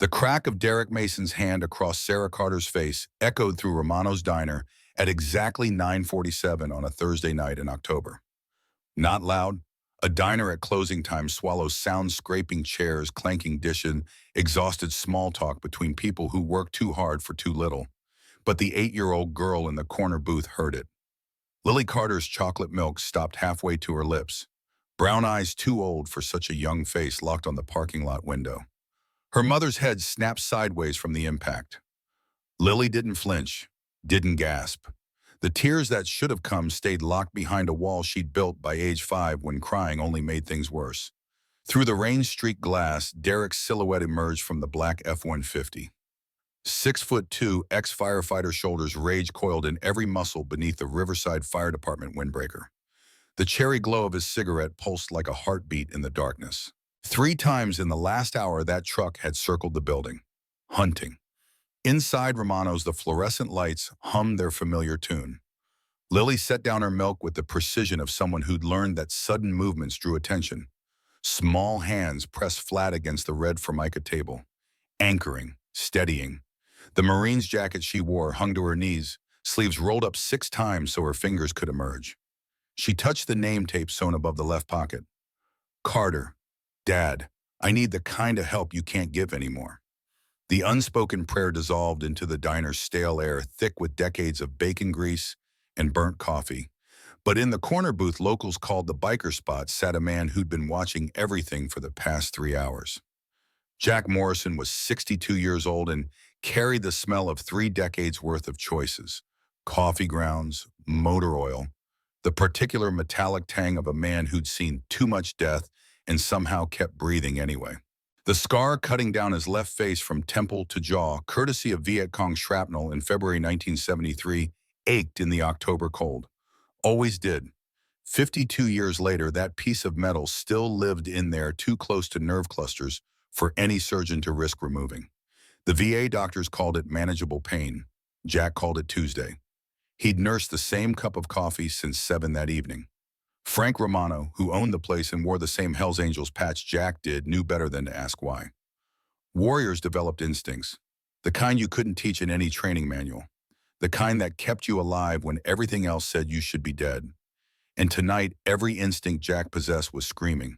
The crack of Derek Mason's hand across Sarah Carter's face echoed through Romano's diner at exactly 9:47 on a Thursday night in October. Not loud. A diner at closing time swallows sound scraping chairs, clanking dishes, exhausted small talk between people who work too hard for too little. But the 8-year-old girl in the corner booth heard it. Lily Carter's chocolate milk stopped halfway to her lips. Brown eyes too old for such a young face locked on the parking lot window. Her mother's head snapped sideways from the impact. Lily didn't flinch, didn't gasp. The tears that should have come stayed locked behind a wall she'd built by age 5 when crying only made things worse. Through the rain-streaked glass, Derek's silhouette emerged from the black F-150. 6'2", ex-firefighter shoulders rage coiled in every muscle beneath the Riverside Fire Department windbreaker. The cherry glow of his cigarette pulsed like a heartbeat in the darkness. 3 times in the last hour that truck had circled the building. Hunting. Inside Romano's, the fluorescent lights hummed their familiar tune. Lily set down her milk with the precision of someone who'd learned that sudden movements drew attention. Small hands pressed flat against the red Formica table. Anchoring, steadying. The Marine's jacket she wore hung to her knees, sleeves rolled up 6 times so her fingers could emerge. She touched the name tape sewn above the left pocket. Carter. Dad, I need the kind of help you can't give anymore. The unspoken prayer dissolved into the diner's stale air, thick with decades of bacon grease and burnt coffee. But in the corner booth locals called the biker spot sat a man who'd been watching everything for the past 3 hours. Jack Morrison was 62 years old and carried the smell of 3 decades worth of choices. Coffee grounds, motor oil, the particular metallic tang of a man who'd seen too much death and somehow kept breathing anyway. The scar cutting down his left face from temple to jaw, courtesy of Viet Cong shrapnel in February 1973, ached in the October cold. Always did. 52 years later, that piece of metal still lived in there too close to nerve clusters for any surgeon to risk removing. The VA doctors called it manageable pain. Jack called it Tuesday. He'd nursed the same cup of coffee since 7 that evening. Frank Romano, who owned the place and wore the same Hells Angels patch Jack did, knew better than to ask why. Warriors developed instincts, the kind you couldn't teach in any training manual, the kind that kept you alive when everything else said you should be dead. And tonight, every instinct Jack possessed was screaming.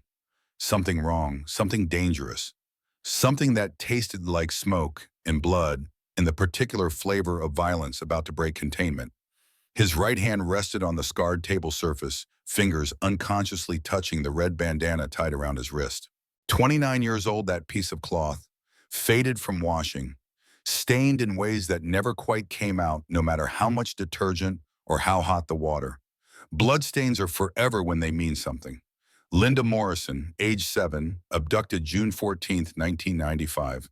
Something wrong, something dangerous, something that tasted like smoke and blood and the particular flavor of violence about to break containment. His right hand rested on the scarred table surface, fingers unconsciously touching the red bandana tied around his wrist. 29 years old, that piece of cloth, faded from washing, stained in ways that never quite came out no matter how much detergent or how hot the water. Bloodstains are forever when they mean something. Linda Morrison, age 7, abducted June 14, 1995.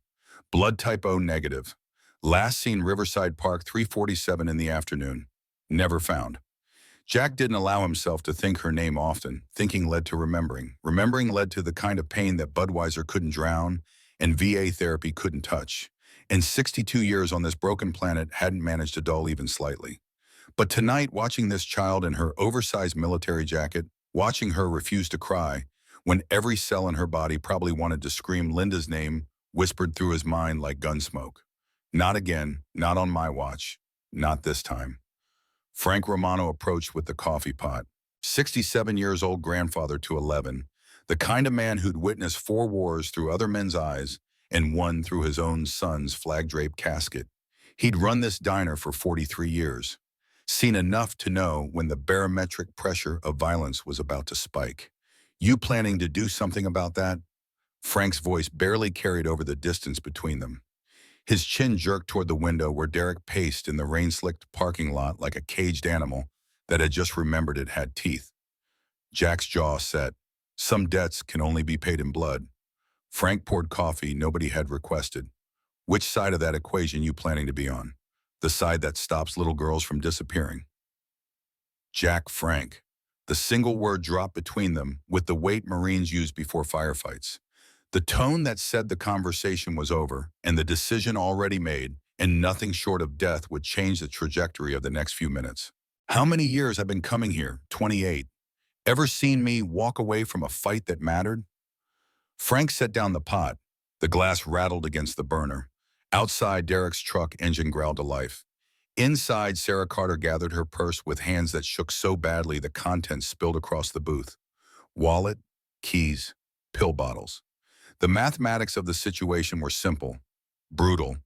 Blood type O negative. Last seen Riverside Park 3:47 in the afternoon. Never found. Jack didn't allow himself to think her name often. Thinking led to remembering. Remembering led to the kind of pain that Budweiser couldn't drown and VA therapy couldn't touch. And 62 years on this broken planet hadn't managed to dull even slightly. But tonight, watching this child in her oversized military jacket, watching her refuse to cry, when every cell in her body probably wanted to scream Linda's name, whispered through his mind like gun smoke. Not again, not on my watch, not this time. Frank Romano approached with the coffee pot. 67 years old grandfather to 11, the kind of man who'd witnessed 4 wars through other men's eyes and one through his own son's flag-draped casket. He'd run this diner for 43 years, seen enough to know when the barometric pressure of violence was about to spike. You planning to do something about that? Frank's voice barely carried over the distance between them. His chin jerked toward the window where Derek paced in the rain-slicked parking lot like a caged animal that had just remembered it had teeth. Jack's jaw set. Some debts can only be paid in blood. Frank poured coffee nobody had requested. Which side of that equation you planning to be on? The side that stops little girls from disappearing? Jack Frank. The single word dropped between them with the weight Marines use before firefights. The tone that said the conversation was over and the decision already made, and nothing short of death would change the trajectory of the next few minutes. How many years I've been coming here? 28. Ever seen me walk away from a fight that mattered? Frank set down the pot. The glass rattled against the burner. Outside, Derek's truck engine growled to life. Inside, Sarah Carter gathered her purse with hands that shook so badly the contents spilled across the booth. Wallet, keys, pill bottles. The mathematics of the situation were simple, brutal,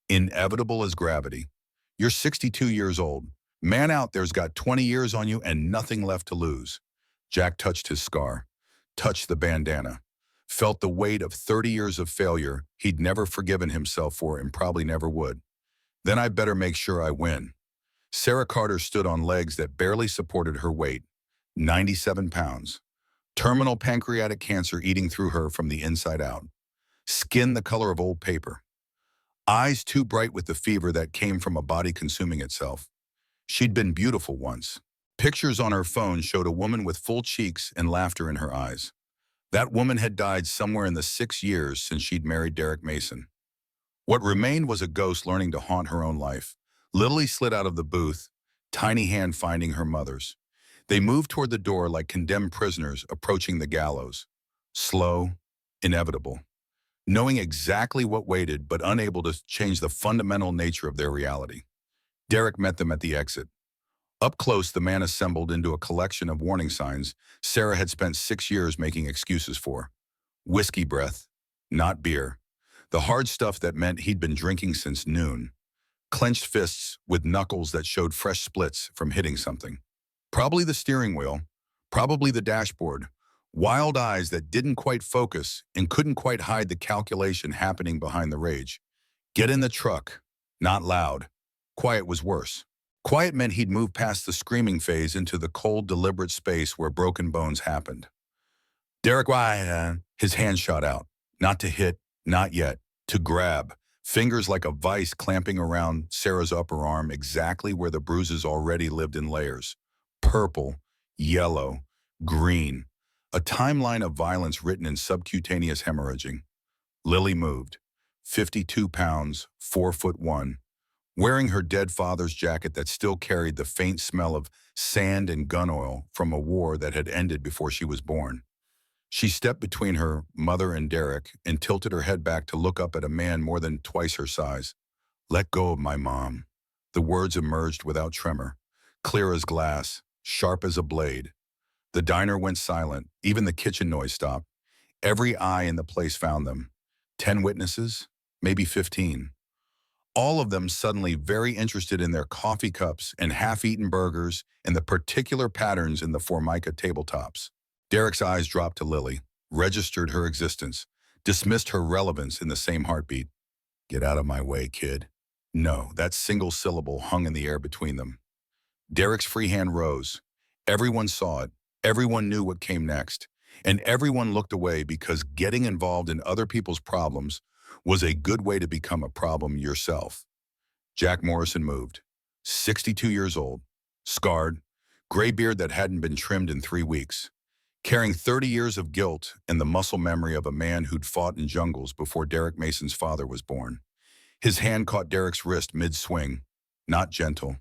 inevitable as gravity. You're 62 years old. Man out there's got 20 years on you and nothing left to lose. Jack touched his scar, touched the bandana, felt the weight of 30 years of failure he'd never forgiven himself for and probably never would. Then I better make sure I win. Sarah Carter stood on legs that barely supported her weight, 97 pounds. Terminal pancreatic cancer eating through her from the inside out. Skin the color of old paper. Eyes too bright with the fever that came from a body consuming itself. She'd been beautiful once. Pictures on her phone showed a woman with full cheeks and laughter in her eyes. That woman had died somewhere in the 6 years since she'd married Derek Mason. What remained was a ghost learning to haunt her own life. Lily slid out of the booth, tiny hand finding her mother's. They moved toward the door like condemned prisoners approaching the gallows. Slow, inevitable. Knowing exactly what waited but unable to change the fundamental nature of their reality. Derek met them at the exit. Up close, the man assembled into a collection of warning signs Sarah had spent 6 years making excuses for. Whiskey breath, not beer. The hard stuff that meant he'd been drinking since noon. Clenched fists with knuckles that showed fresh splits from hitting something. Probably the steering wheel, probably the dashboard. Wild eyes that didn't quite focus and couldn't quite hide the calculation happening behind the rage. Get in the truck. Not loud. Quiet was worse. Quiet meant he'd moved past the screaming phase into the cold, deliberate space where broken bones happened. Derek, why? His hand shot out. Not to hit, not yet. To grab. Fingers like a vice clamping around Sarah's upper arm exactly where the bruises already lived in layers. Purple, yellow, green. A timeline of violence written in subcutaneous hemorrhaging. Lily moved. 52 pounds, 4'1", wearing her dead father's jacket that still carried the faint smell of sand and gun oil from a war that had ended before she was born. She stepped between her mother and Derek and tilted her head back to look up at a man more than twice her size. Let go of my mom. The words emerged without tremor, clear as glass, sharp as a blade. The diner went silent. Even the kitchen noise stopped. Every eye in the place found them. 10 witnesses, maybe 15. All of them suddenly very interested in their coffee cups and half-eaten burgers and the particular patterns in the Formica tabletops. Derek's eyes dropped to Lily, registered her existence, dismissed her relevance in the same heartbeat. Get out of my way, kid. No, that single syllable hung in the air between them. Derek's free hand rose. Everyone saw it. Everyone knew what came next. And everyone looked away because getting involved in other people's problems was a good way to become a problem yourself. Jack Morrison moved. 62 years old. Scarred. Gray beard that hadn't been trimmed in 3 weeks. Carrying 30 years of guilt and the muscle memory of a man who'd fought in jungles before Derek Mason's father was born. His hand caught Derek's wrist mid-swing. Not gentle.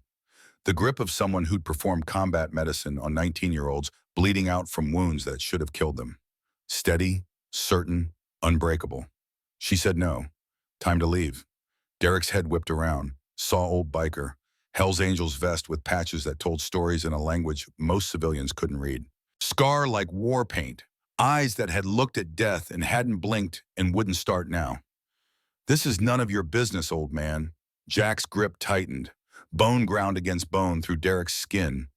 The grip of someone who'd performed combat medicine on 19-year-olds bleeding out from wounds that should have killed them. Steady, certain, unbreakable. She said no. Time to leave. Derek's head whipped around. Saw old biker. Hell's Angels vest with patches that told stories in a language most civilians couldn't read. Scar like war paint. Eyes that had looked at death and hadn't blinked and wouldn't start now. This is none of your business, old man. Jack's grip tightened. Bone ground against bone through Derek's skin.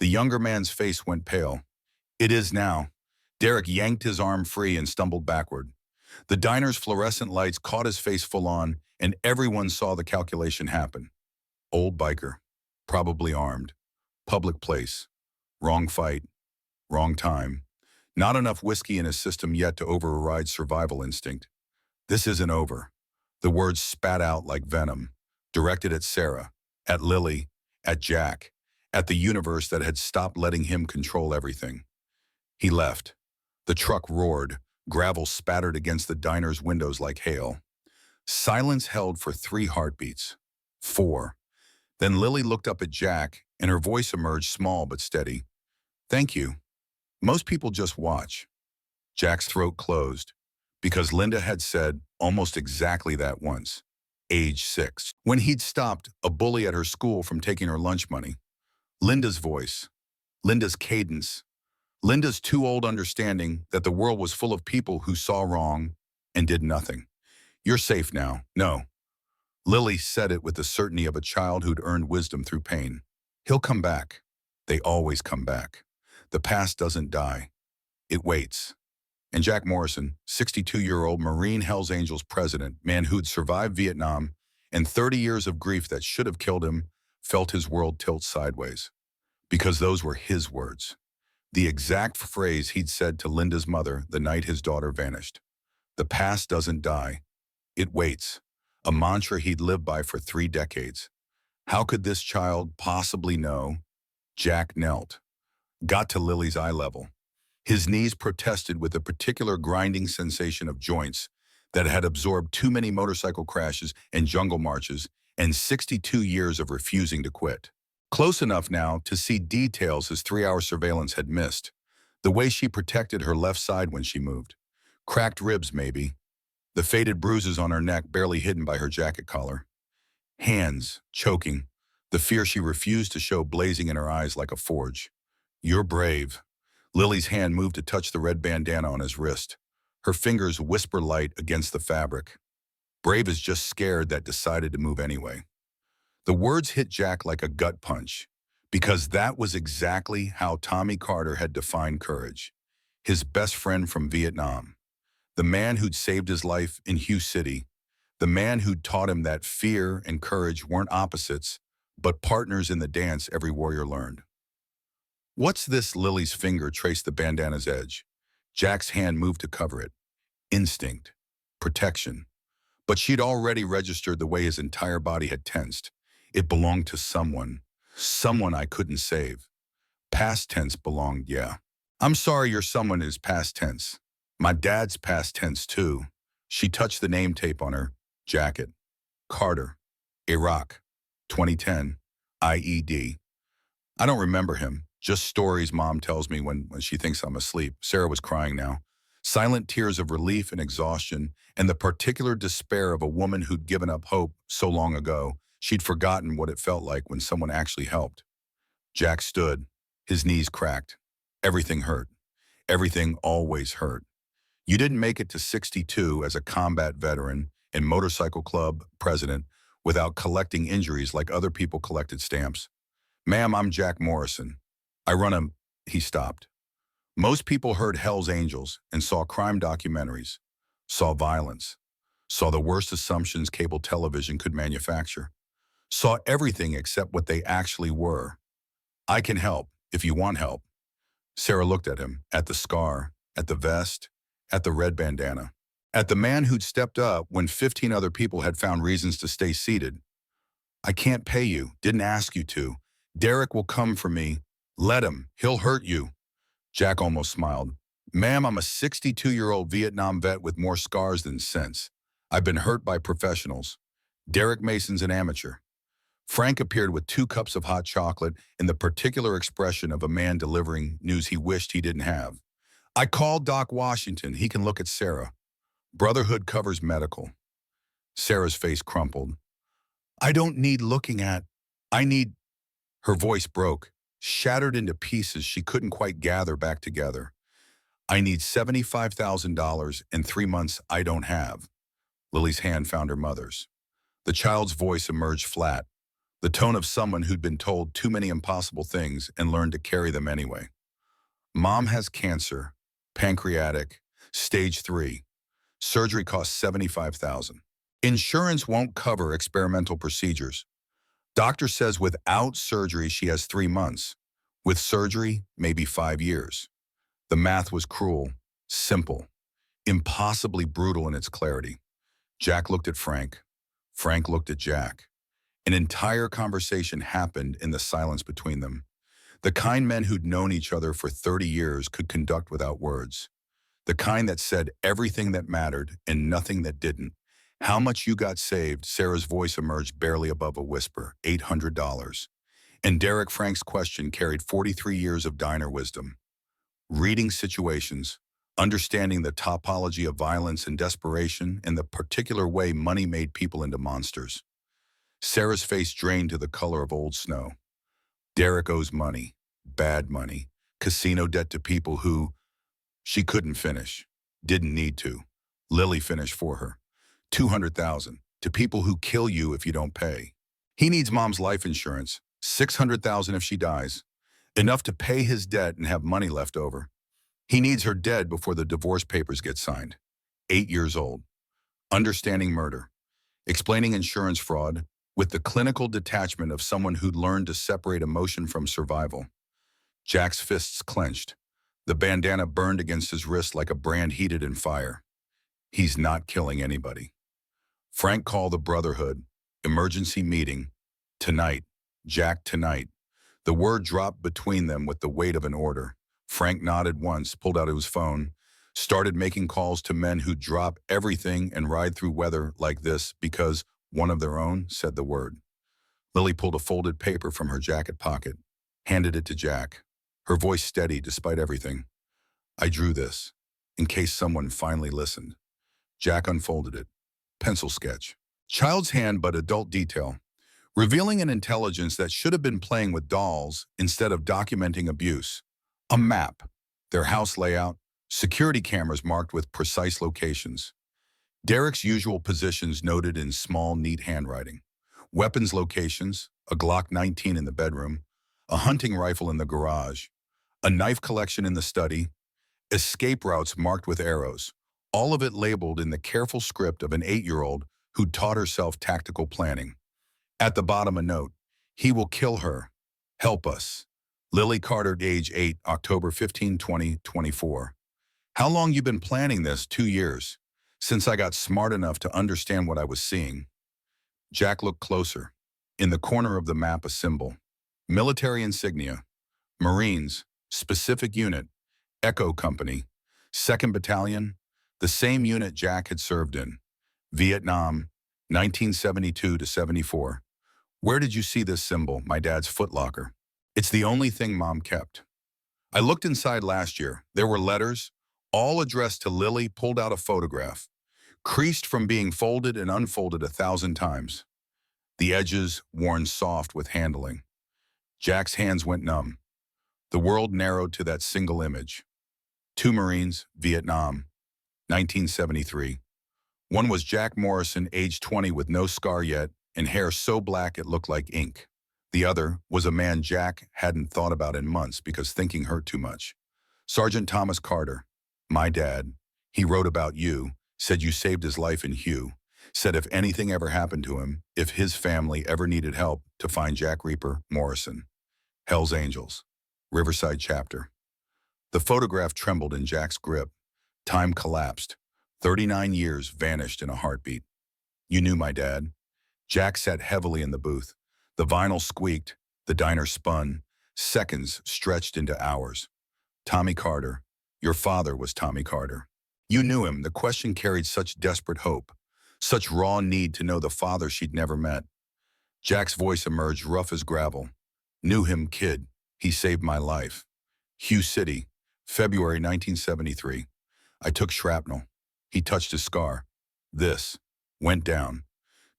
The younger man's face went pale. It is now. Derek yanked his arm free and stumbled backward. The diner's fluorescent lights caught his face full on, and everyone saw the calculation happen. Old biker. Probably armed. Public place. Wrong fight. Wrong time. Not enough whiskey in his system yet to override survival instinct. This isn't over. The words spat out like venom, directed at Sarah, at Lily, at Jack, at the universe that had stopped letting him control everything. He left. The truck roared. Gravel spattered against the diner's windows like hail. Silence held for 3 heartbeats. 4. Then Lily looked up at Jack, and her voice emerged small but steady. Thank you. Most people just watch. Jack's throat closed. because Linda had said almost exactly that once, age 6. When he'd stopped a bully at her school from taking her lunch money, Linda's voice, Linda's cadence, Linda's too old understanding that the world was full of people who saw wrong and did nothing. You're safe now. No. Lily said it with the certainty of a child who'd earned wisdom through pain. He'll come back. They always come back. The past doesn't die. It waits. And Jack Morrison, 62-year-old Marine Hells Angels president, man who'd survived Vietnam and 30 years of grief that should have killed him, felt his world tilt sideways. Because those were his words. The exact phrase he'd said to Linda's mother the night his daughter vanished. The past doesn't die. It waits. A mantra he'd lived by for 3 decades. How could this child possibly know? Jack knelt, got to Lily's eye level. His knees protested with a particular grinding sensation of joints that had absorbed too many motorcycle crashes and jungle marches and 62 years of refusing to quit. Close enough now to see details his 3-hour surveillance had missed. The way she protected her left side when she moved. Cracked ribs, maybe. The faded bruises on her neck barely hidden by her jacket collar. Hands, choking. The fear she refused to show blazing in her eyes like a forge. You're brave. Lily's hand moved to touch the red bandana on his wrist. Her fingers whisper light against the fabric. Brave is just scared that decided to move anyway. The words hit Jack like a gut punch, because that was exactly how Tommy Carter had defined courage. His best friend from Vietnam. The man who'd saved his life in Hugh City. The man who'd taught him that fear and courage weren't opposites, but partners in the dance every warrior learned. What's this? Lily's finger traced the bandana's edge. Jack's hand moved to cover it. Instinct. Protection. But she'd already registered the way his entire body had tensed. It belonged to someone. Someone I couldn't save. Past tense belonged, yeah. I'm sorry your someone is past tense. My dad's past tense too. She touched the name tape on her jacket. Carter. Iraq. 2010. IED. I don't remember him. Just stories Mom tells me when she thinks I'm asleep. Sarah was crying now. Silent tears of relief and exhaustion, and the particular despair of a woman who'd given up hope so long ago, she'd forgotten what it felt like when someone actually helped. Jack stood, his knees cracked. Everything hurt. Everything always hurt. You didn't make it to 62 as a combat veteran and motorcycle club president without collecting injuries like other people collected stamps. Ma'am, I'm Jack Morrison. I run a... He stopped. Most people heard Hell's Angels and saw crime documentaries, saw violence, saw the worst assumptions cable television could manufacture, saw everything except what they actually were. I can help if you want help. Sarah looked at him, at the scar, at the vest, at the red bandana, at the man who'd stepped up when 15 other people had found reasons to stay seated. I can't pay you, didn't ask you to. Derek will come for me. Let him, he'll hurt you. Jack almost smiled. Ma'am, I'm a 62-year-old Vietnam vet with more scars than sense. I've been hurt by professionals. Derek Mason's an amateur. Frank appeared with 2 cups of hot chocolate in the particular expression of a man delivering news he wished he didn't have. I called Doc Washington. He can look at Sarah. Brotherhood covers medical. Sarah's face crumpled. I don't need looking at. I need... Her voice broke, shattered into pieces she couldn't quite gather back together. I need $75,000 and 3 months I don't have. Lily's hand found her mother's. The child's voice emerged flat, the tone of someone who'd been told too many impossible things and learned to carry them anyway. Mom has cancer, pancreatic, stage 3. Surgery costs $75,000. Insurance won't cover experimental procedures. Doctor says without surgery she has 3 months. With surgery, maybe 5 years. The math was cruel, simple, impossibly brutal in its clarity. Jack looked at Frank. Frank looked at Jack. An entire conversation happened in the silence between them. The kind men who'd known each other for 30 years could conduct without words. The kind that said everything that mattered and nothing that didn't. How much you got saved? Sarah's voice emerged barely above a whisper, $800. And Derek Frank's question carried 43 years of diner wisdom. Reading situations, understanding the topology of violence and desperation and the particular way money made people into monsters. Sarah's face drained to the color of old snow. Derek owes money, bad money, casino debt to people who she couldn't finish, didn't need to. Lily finished for her. 200,000 to people who kill you if you don't pay. He needs mom's life insurance, 600,000 if she dies, enough to pay his debt and have money left over. He needs her dead before the divorce papers get signed. 8 years old. Understanding murder. Explaining insurance fraud with the clinical detachment of someone who'd learned to separate emotion from survival. Jack's fists clenched. The bandana burned against his wrist like a brand heated in fire. He's not killing anybody. Frank called the Brotherhood. Emergency meeting. Tonight. Jack, tonight. The word dropped between them with the weight of an order. Frank nodded once, pulled out his phone, started making calls to men who'd drop everything and ride through weather like this because one of their own said the word. Lily pulled a folded paper from her jacket pocket, handed it to Jack, her voice steady despite everything. I drew this, in case someone finally listened. Jack unfolded it. Pencil sketch. Child's hand but adult detail, revealing an intelligence that should have been playing with dolls instead of documenting abuse. A map, their house layout, security cameras marked with precise locations. Derek's usual positions noted in small, neat handwriting. Weapons locations, a Glock 19 in the bedroom, a hunting rifle in the garage, a knife collection in the study, escape routes marked with arrows, all of it labeled in the careful script of an 8-year-old who'd taught herself tactical planning. At the bottom a note, he will kill her. Help us. Lily Carter, age 8, October 15, 2024. How long you been planning this? 2 years. Since I got smart enough to understand what I was seeing. Jack looked closer. In the corner of the map, a symbol. Military insignia. Marines, specific unit, Echo Company, 2nd Battalion, the same unit Jack had served in. Vietnam, 1972 to 74. Where did you see this symbol? My dad's footlocker. It's the only thing Mom kept. I looked inside last year. There were letters, all addressed to Lily, pulled out a photograph, creased from being folded and unfolded 1,000 times. The edges worn soft with handling. Jack's hands went numb. The world narrowed to that single image. 2 Marines, Vietnam, 1973. One was Jack Morrison, age 20 with no scar yet and hair so black it looked like ink. The other was a man Jack hadn't thought about in months because thinking hurt too much. Sergeant Thomas Carter, my dad. He wrote about you, said you saved his life in Hugh, said if anything ever happened to him, if his family ever needed help, to find Jack Reaper Morrison. Hell's Angels, Riverside chapter. The photograph trembled in Jack's grip. Time collapsed. 39 years vanished in a heartbeat. You knew my dad. Jack sat heavily in the booth. The vinyl squeaked. The diner spun. Seconds stretched into hours. Tommy Carter. Your father was Tommy Carter. You knew him. The question carried such desperate hope, such raw need to know the father she'd never met. Jack's voice emerged rough as gravel. Knew him, kid. He saved my life. Hugh City, February 1973. I took shrapnel. He touched his scar. This. Went down.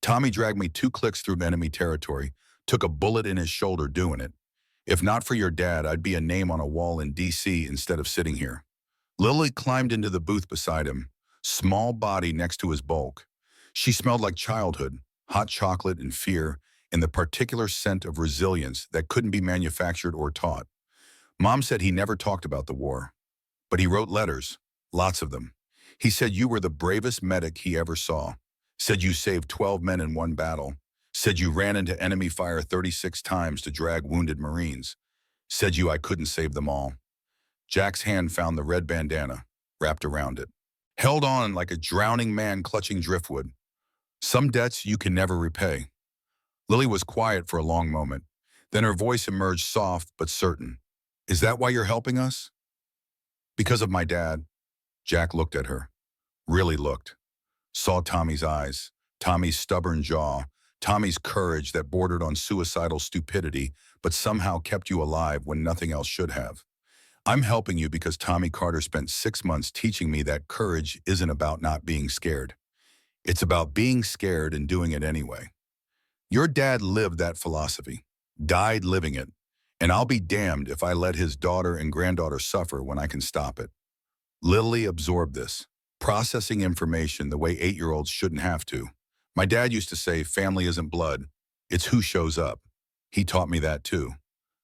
Tommy dragged me 2 clicks through enemy territory, took a bullet in his shoulder doing it. If not for your dad, I'd be a name on a wall in D.C. instead of sitting here. Lily climbed into the booth beside him, small body next to his bulk. She smelled like childhood, hot chocolate and fear, and the particular scent of resilience that couldn't be manufactured or taught. Mom said he never talked about the war, but he wrote letters, lots of them. He said you were the bravest medic he ever saw, said you saved 12 men in one battle, said you ran into enemy fire 36 times to drag wounded Marines, said I couldn't save them all. Jack's hand found the red bandana, wrapped around it. Held on like a drowning man clutching driftwood. Some debts you can never repay. Lily was quiet for a long moment. Then her voice emerged soft but certain. Is that why you're helping us? Because of my dad. Jack looked at her. Really looked. Saw Tommy's eyes, Tommy's stubborn jaw, Tommy's courage that bordered on suicidal stupidity but somehow kept you alive when nothing else should have. I'm helping you because Tommy Carter spent 6 months teaching me that courage isn't about not being scared. It's about being scared and doing it anyway. Your dad lived that philosophy, died living it, and I'll be damned if I let his daughter and granddaughter suffer when I can stop it. Lily absorbed this, processing information the way 8-year-olds shouldn't have to. My dad used to say, family isn't blood, it's who shows up. He taught me that too.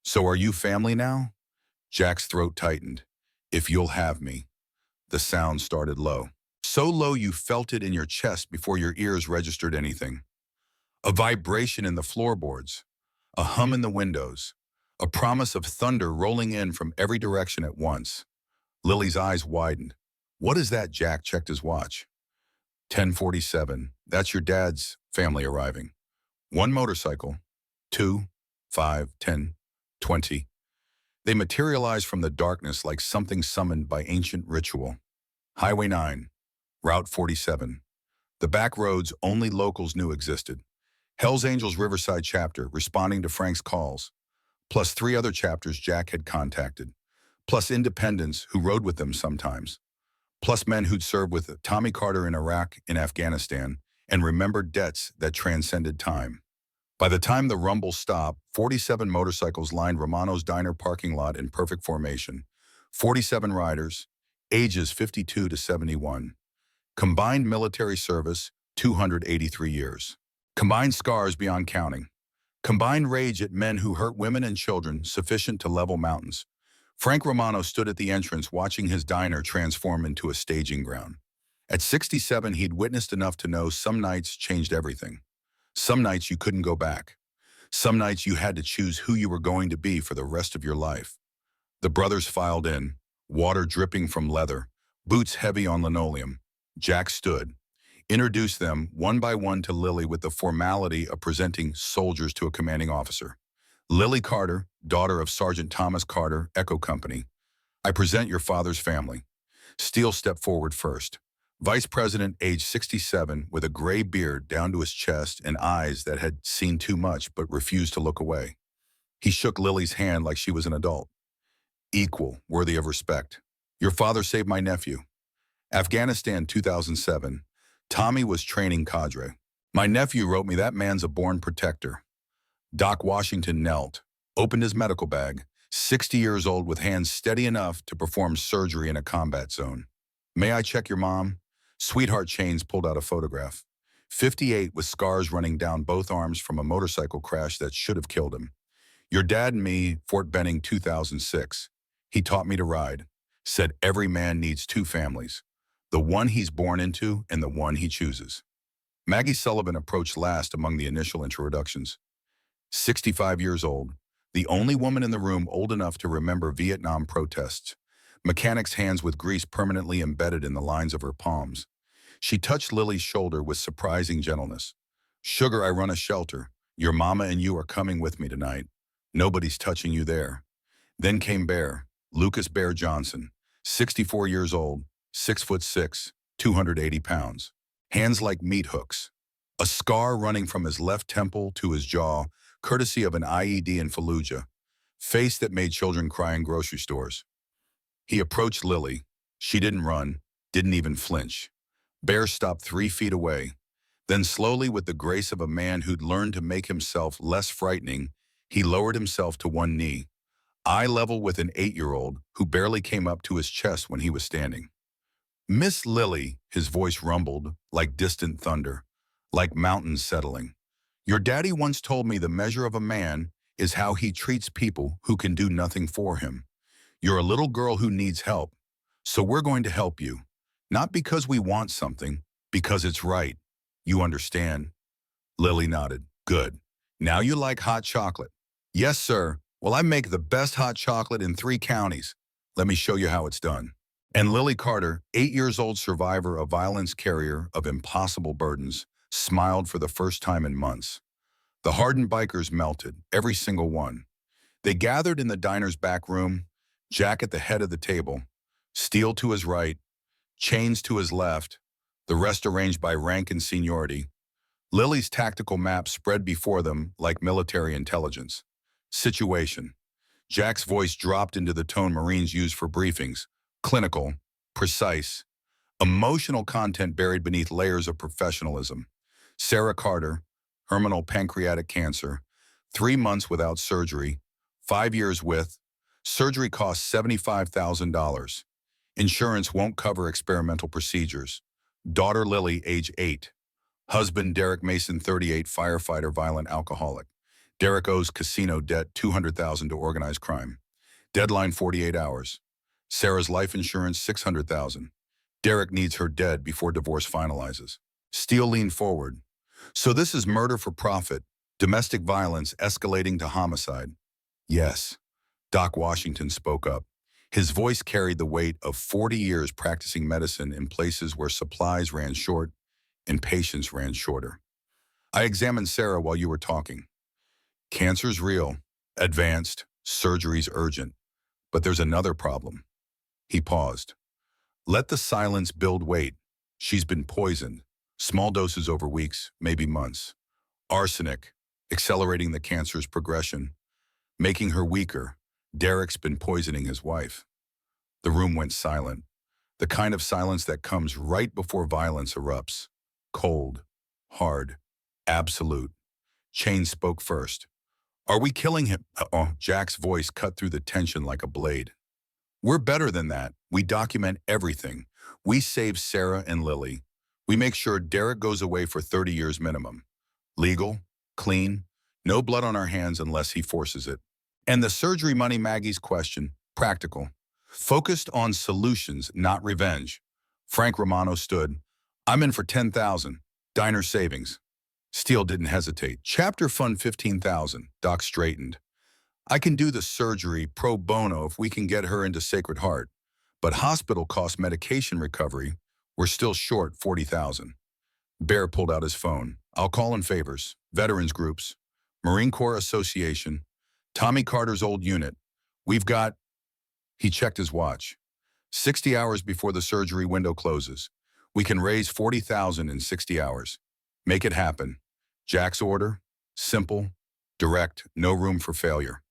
So are you family now? Jack's throat tightened. If you'll have me. The sound started low. So low you felt it in your chest before your ears registered anything. A vibration in the floorboards, a hum in the windows, a promise of thunder rolling in from every direction at once. Lily's eyes widened. What is that? Jack checked his watch. 10:47. That's your dad's family arriving. 1 motorcycle. 2, 5, 10, 20. They materialized from the darkness like something summoned by ancient ritual. Highway 9, Route 47. The back roads only locals knew existed. Hell's Angels Riverside chapter responding to Frank's calls, plus 3 other chapters Jack had contacted, plus independents who rode with them sometimes, plus men who'd served with Tommy Carter in Iraq and Afghanistan and remembered debts that transcended time. By the time the rumble stopped, 47 motorcycles lined Romano's diner parking lot in perfect formation. 47 riders, ages 52 to 71. Combined military service, 283 years. Combined scars beyond counting. Combined rage at men who hurt women and children sufficient to level mountains. Frank Romano stood at the entrance watching his diner transform into a staging ground. At 67, he'd witnessed enough to know some nights changed everything. Some nights you couldn't go back. Some nights you had to choose who you were going to be for the rest of your life. The brothers filed in, water dripping from leather, boots heavy on linoleum. Jack stood, introduced them one by one to Lily with the formality of presenting soldiers to a commanding officer. Lily Carter, daughter of Sergeant Thomas Carter, Echo Company. I present your father's family. Steele stepped forward first. Vice President, age 67, with a gray beard down to his chest and eyes that had seen too much but refused to look away. He shook Lily's hand like she was an adult. Equal, worthy of respect. Your father saved my nephew. Afghanistan, 2007. Tommy was training cadre. My nephew wrote me that man's a born protector. Doc Washington knelt, opened his medical bag, 60 years old with hands steady enough to perform surgery in a combat zone. May I check your mom? Sweetheart Chains pulled out a photograph. 58 with scars running down both arms from a motorcycle crash that should have killed him. Your dad and me, Fort Benning, 2006. He taught me to ride. Said every man needs 2 families. The one he's born into and the one he chooses. Maggie Sullivan approached last among the initial introductions. 65 years old, the only woman in the room old enough to remember Vietnam protests. Mechanic's hands with grease permanently embedded in the lines of her palms. She touched Lily's shoulder with surprising gentleness. Sugar, I run a shelter. Your mama and you are coming with me tonight. Nobody's touching you there. Then came Bear, Lucas Bear Johnson, 64 years old, 6'6", 280 pounds. Hands like meat hooks. A scar running from his left temple to his jaw, courtesy of an IED in Fallujah. Face that made children cry in grocery stores. He approached Lily. She didn't run, didn't even flinch. Bear stopped 3 feet away. Then slowly, with the grace of a man who'd learned to make himself less frightening, he lowered himself to one knee, eye level with an 8-year-old who barely came up to his chest when he was standing. Miss Lily, his voice rumbled like distant thunder, like mountains settling. Your daddy once told me the measure of a man is how he treats people who can do nothing for him. You're a little girl who needs help, so we're going to help you. Not because we want something, because it's right. You understand? Lily nodded. Good. Now you like hot chocolate. Yes, sir. Well, I make the best hot chocolate in 3 counties. Let me show you how it's done. And Lily Carter, 8 years old survivor of violence, carrier of impossible burdens, smiled for the first time in months. The hardened bikers melted, every single one. They gathered in the diner's back room, Jack at the head of the table, Steele to his right, Chains to his left, the rest arranged by rank and seniority. Lily's tactical map spread before them like military intelligence. Situation. Jack's voice dropped into the tone Marines use for briefings. Clinical, precise, emotional content buried beneath layers of professionalism. Sarah Carter, terminal pancreatic cancer, 3 months without surgery, 5 years with, surgery costs $75,000. Insurance won't cover experimental procedures. Daughter Lily, age 8. Husband Derek Mason, 38, firefighter, violent alcoholic. Derek owes casino debt $200,000 to organized crime. Deadline 48 hours. Sarah's life insurance $600,000. Derek needs her dead before divorce finalizes. Steele leaned forward. So this is murder for profit, domestic violence escalating to homicide. Yes, Doc Washington spoke up. His voice carried the weight of 40 years practicing medicine in places where supplies ran short and patients ran shorter. I examined Sarah while you were talking. Cancer's real, advanced, surgery's urgent. But there's another problem. He paused. Let the silence build weight. She's been poisoned. Small doses over weeks, maybe months. Arsenic, accelerating the cancer's progression, making her weaker. Derek's been poisoning his wife. The room went silent. The kind of silence that comes right before violence erupts. Cold, hard, absolute. Chain spoke first. Are we killing him? Jack's voice cut through the tension like a blade. We're better than that. We document everything. We save Sarah and Lily. We make sure Derek goes away for 30 years minimum. Legal, clean, no blood on our hands unless he forces it. And the surgery money, Maggie's question, practical. Focused on solutions, not revenge. Frank Romano stood. I'm in for 10,000. Diner savings. Steele didn't hesitate. Chapter fund 15,000. Doc straightened. I can do the surgery pro bono if we can get her into Sacred Heart. But hospital cost medication recovery, we're still short 40,000. Bear pulled out his phone. I'll call in favors. Veterans groups. Marine Corps Association. Tommy Carter's old unit. We've got... He checked his watch. 60 hours before the surgery window closes. We can raise 40,000 in 60 hours. Make it happen. Jack's order? Simple, direct, no room for failure.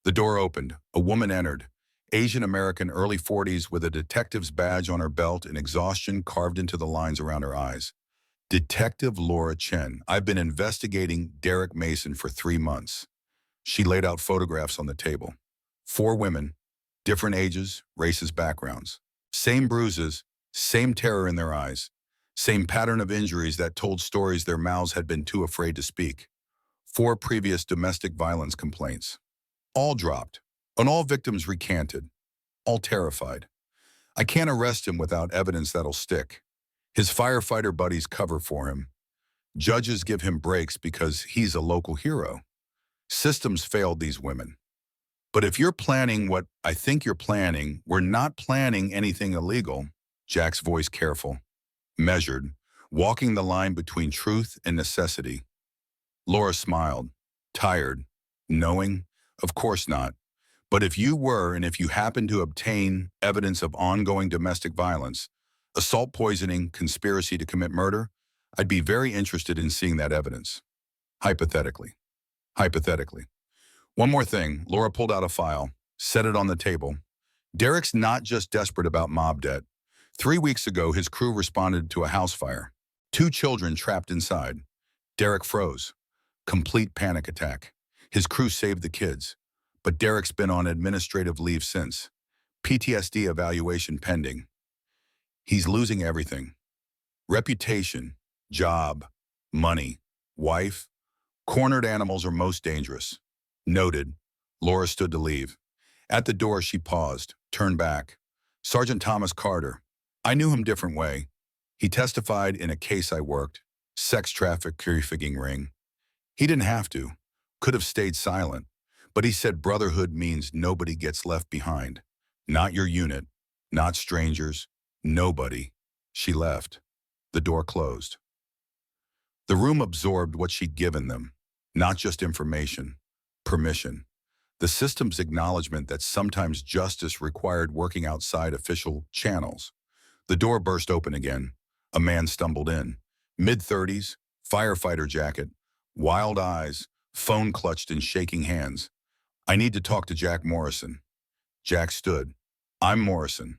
The door opened. A woman entered. Asian American, early 40s, with a detective's badge on her belt and exhaustion carved into the lines around her eyes. Detective Laura Chen. I've been investigating Derek Mason for 3 months. She laid out photographs on the table. 4 women, different ages, races, backgrounds. Same bruises, same terror in their eyes. Same pattern of injuries that told stories their mouths had been too afraid to speak. 4 previous domestic violence complaints. All dropped, and all victims recanted. All terrified. I can't arrest him without evidence that'll stick. His firefighter buddies cover for him. Judges give him breaks because he's a local hero. Systems failed these women. But if you're planning what I think you're planning, we're not planning anything illegal. Jack's voice careful, measured, walking the line between truth and necessity. Laura smiled, tired, knowing, of course not. But if you were, and if you happened to obtain evidence of ongoing domestic violence, assault, poisoning, conspiracy to commit murder, I'd be very interested in seeing that evidence. Hypothetically. Hypothetically. One more thing. Laura pulled out a file, set it on the table. Derek's not just desperate about mob debt. 3 weeks ago, his crew responded to a house fire. 2 children trapped inside. Derek froze. Complete panic attack. His crew saved the kids. But Derek's been on administrative leave since. PTSD evaluation pending. He's losing everything. Reputation, job, money, wife. Cornered animals are most dangerous. Noted. Laura stood to leave. At the door, she paused, turned back. Sergeant Thomas Carter. I knew him different way. He testified in a case I worked, sex trafficking ring. He didn't have to, could have stayed silent, but he said brotherhood means nobody gets left behind. Not your unit, not strangers, nobody. She left. The door closed. The room absorbed what she'd given them, not just information, permission. The system's acknowledgement that sometimes justice required working outside official channels. The door burst open again. A man stumbled in. Mid-30s, firefighter jacket, wild eyes, phone clutched in shaking hands. I need to talk to Jack Morrison. Jack stood. I'm Morrison.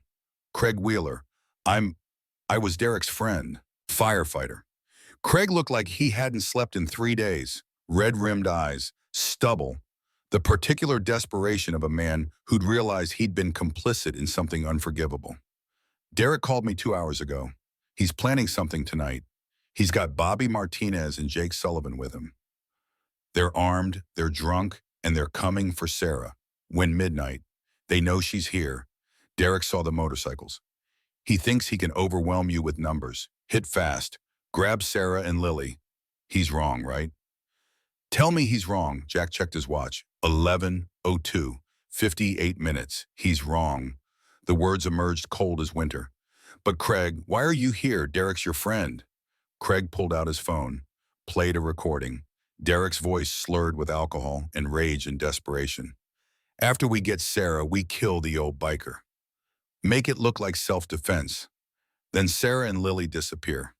Craig Wheeler. I'm, I was Derek's friend, firefighter. Craig looked like he hadn't slept in 3 days. Red-rimmed eyes, stubble, the particular desperation of a man who'd realized he'd been complicit in something unforgivable. Derek called me 2 hours ago. He's planning something tonight. He's got Bobby Martinez and Jake Sullivan with him. They're armed, they're drunk, and they're coming for Sarah. When midnight, they know she's here. Derek saw the motorcycles. He thinks he can overwhelm you with numbers. Hit fast. Grab Sarah and Lily. He's wrong, right? Tell me he's wrong. Jack checked his watch. 11:02, 58 minutes. He's wrong. The words emerged cold as winter. But Craig, why are you here? Derek's your friend. Craig pulled out his phone, played a recording. Derek's voice slurred with alcohol and rage and desperation. After we get Sarah, we kill the old biker. Make it look like self-defense. Then Sarah and Lily disappear.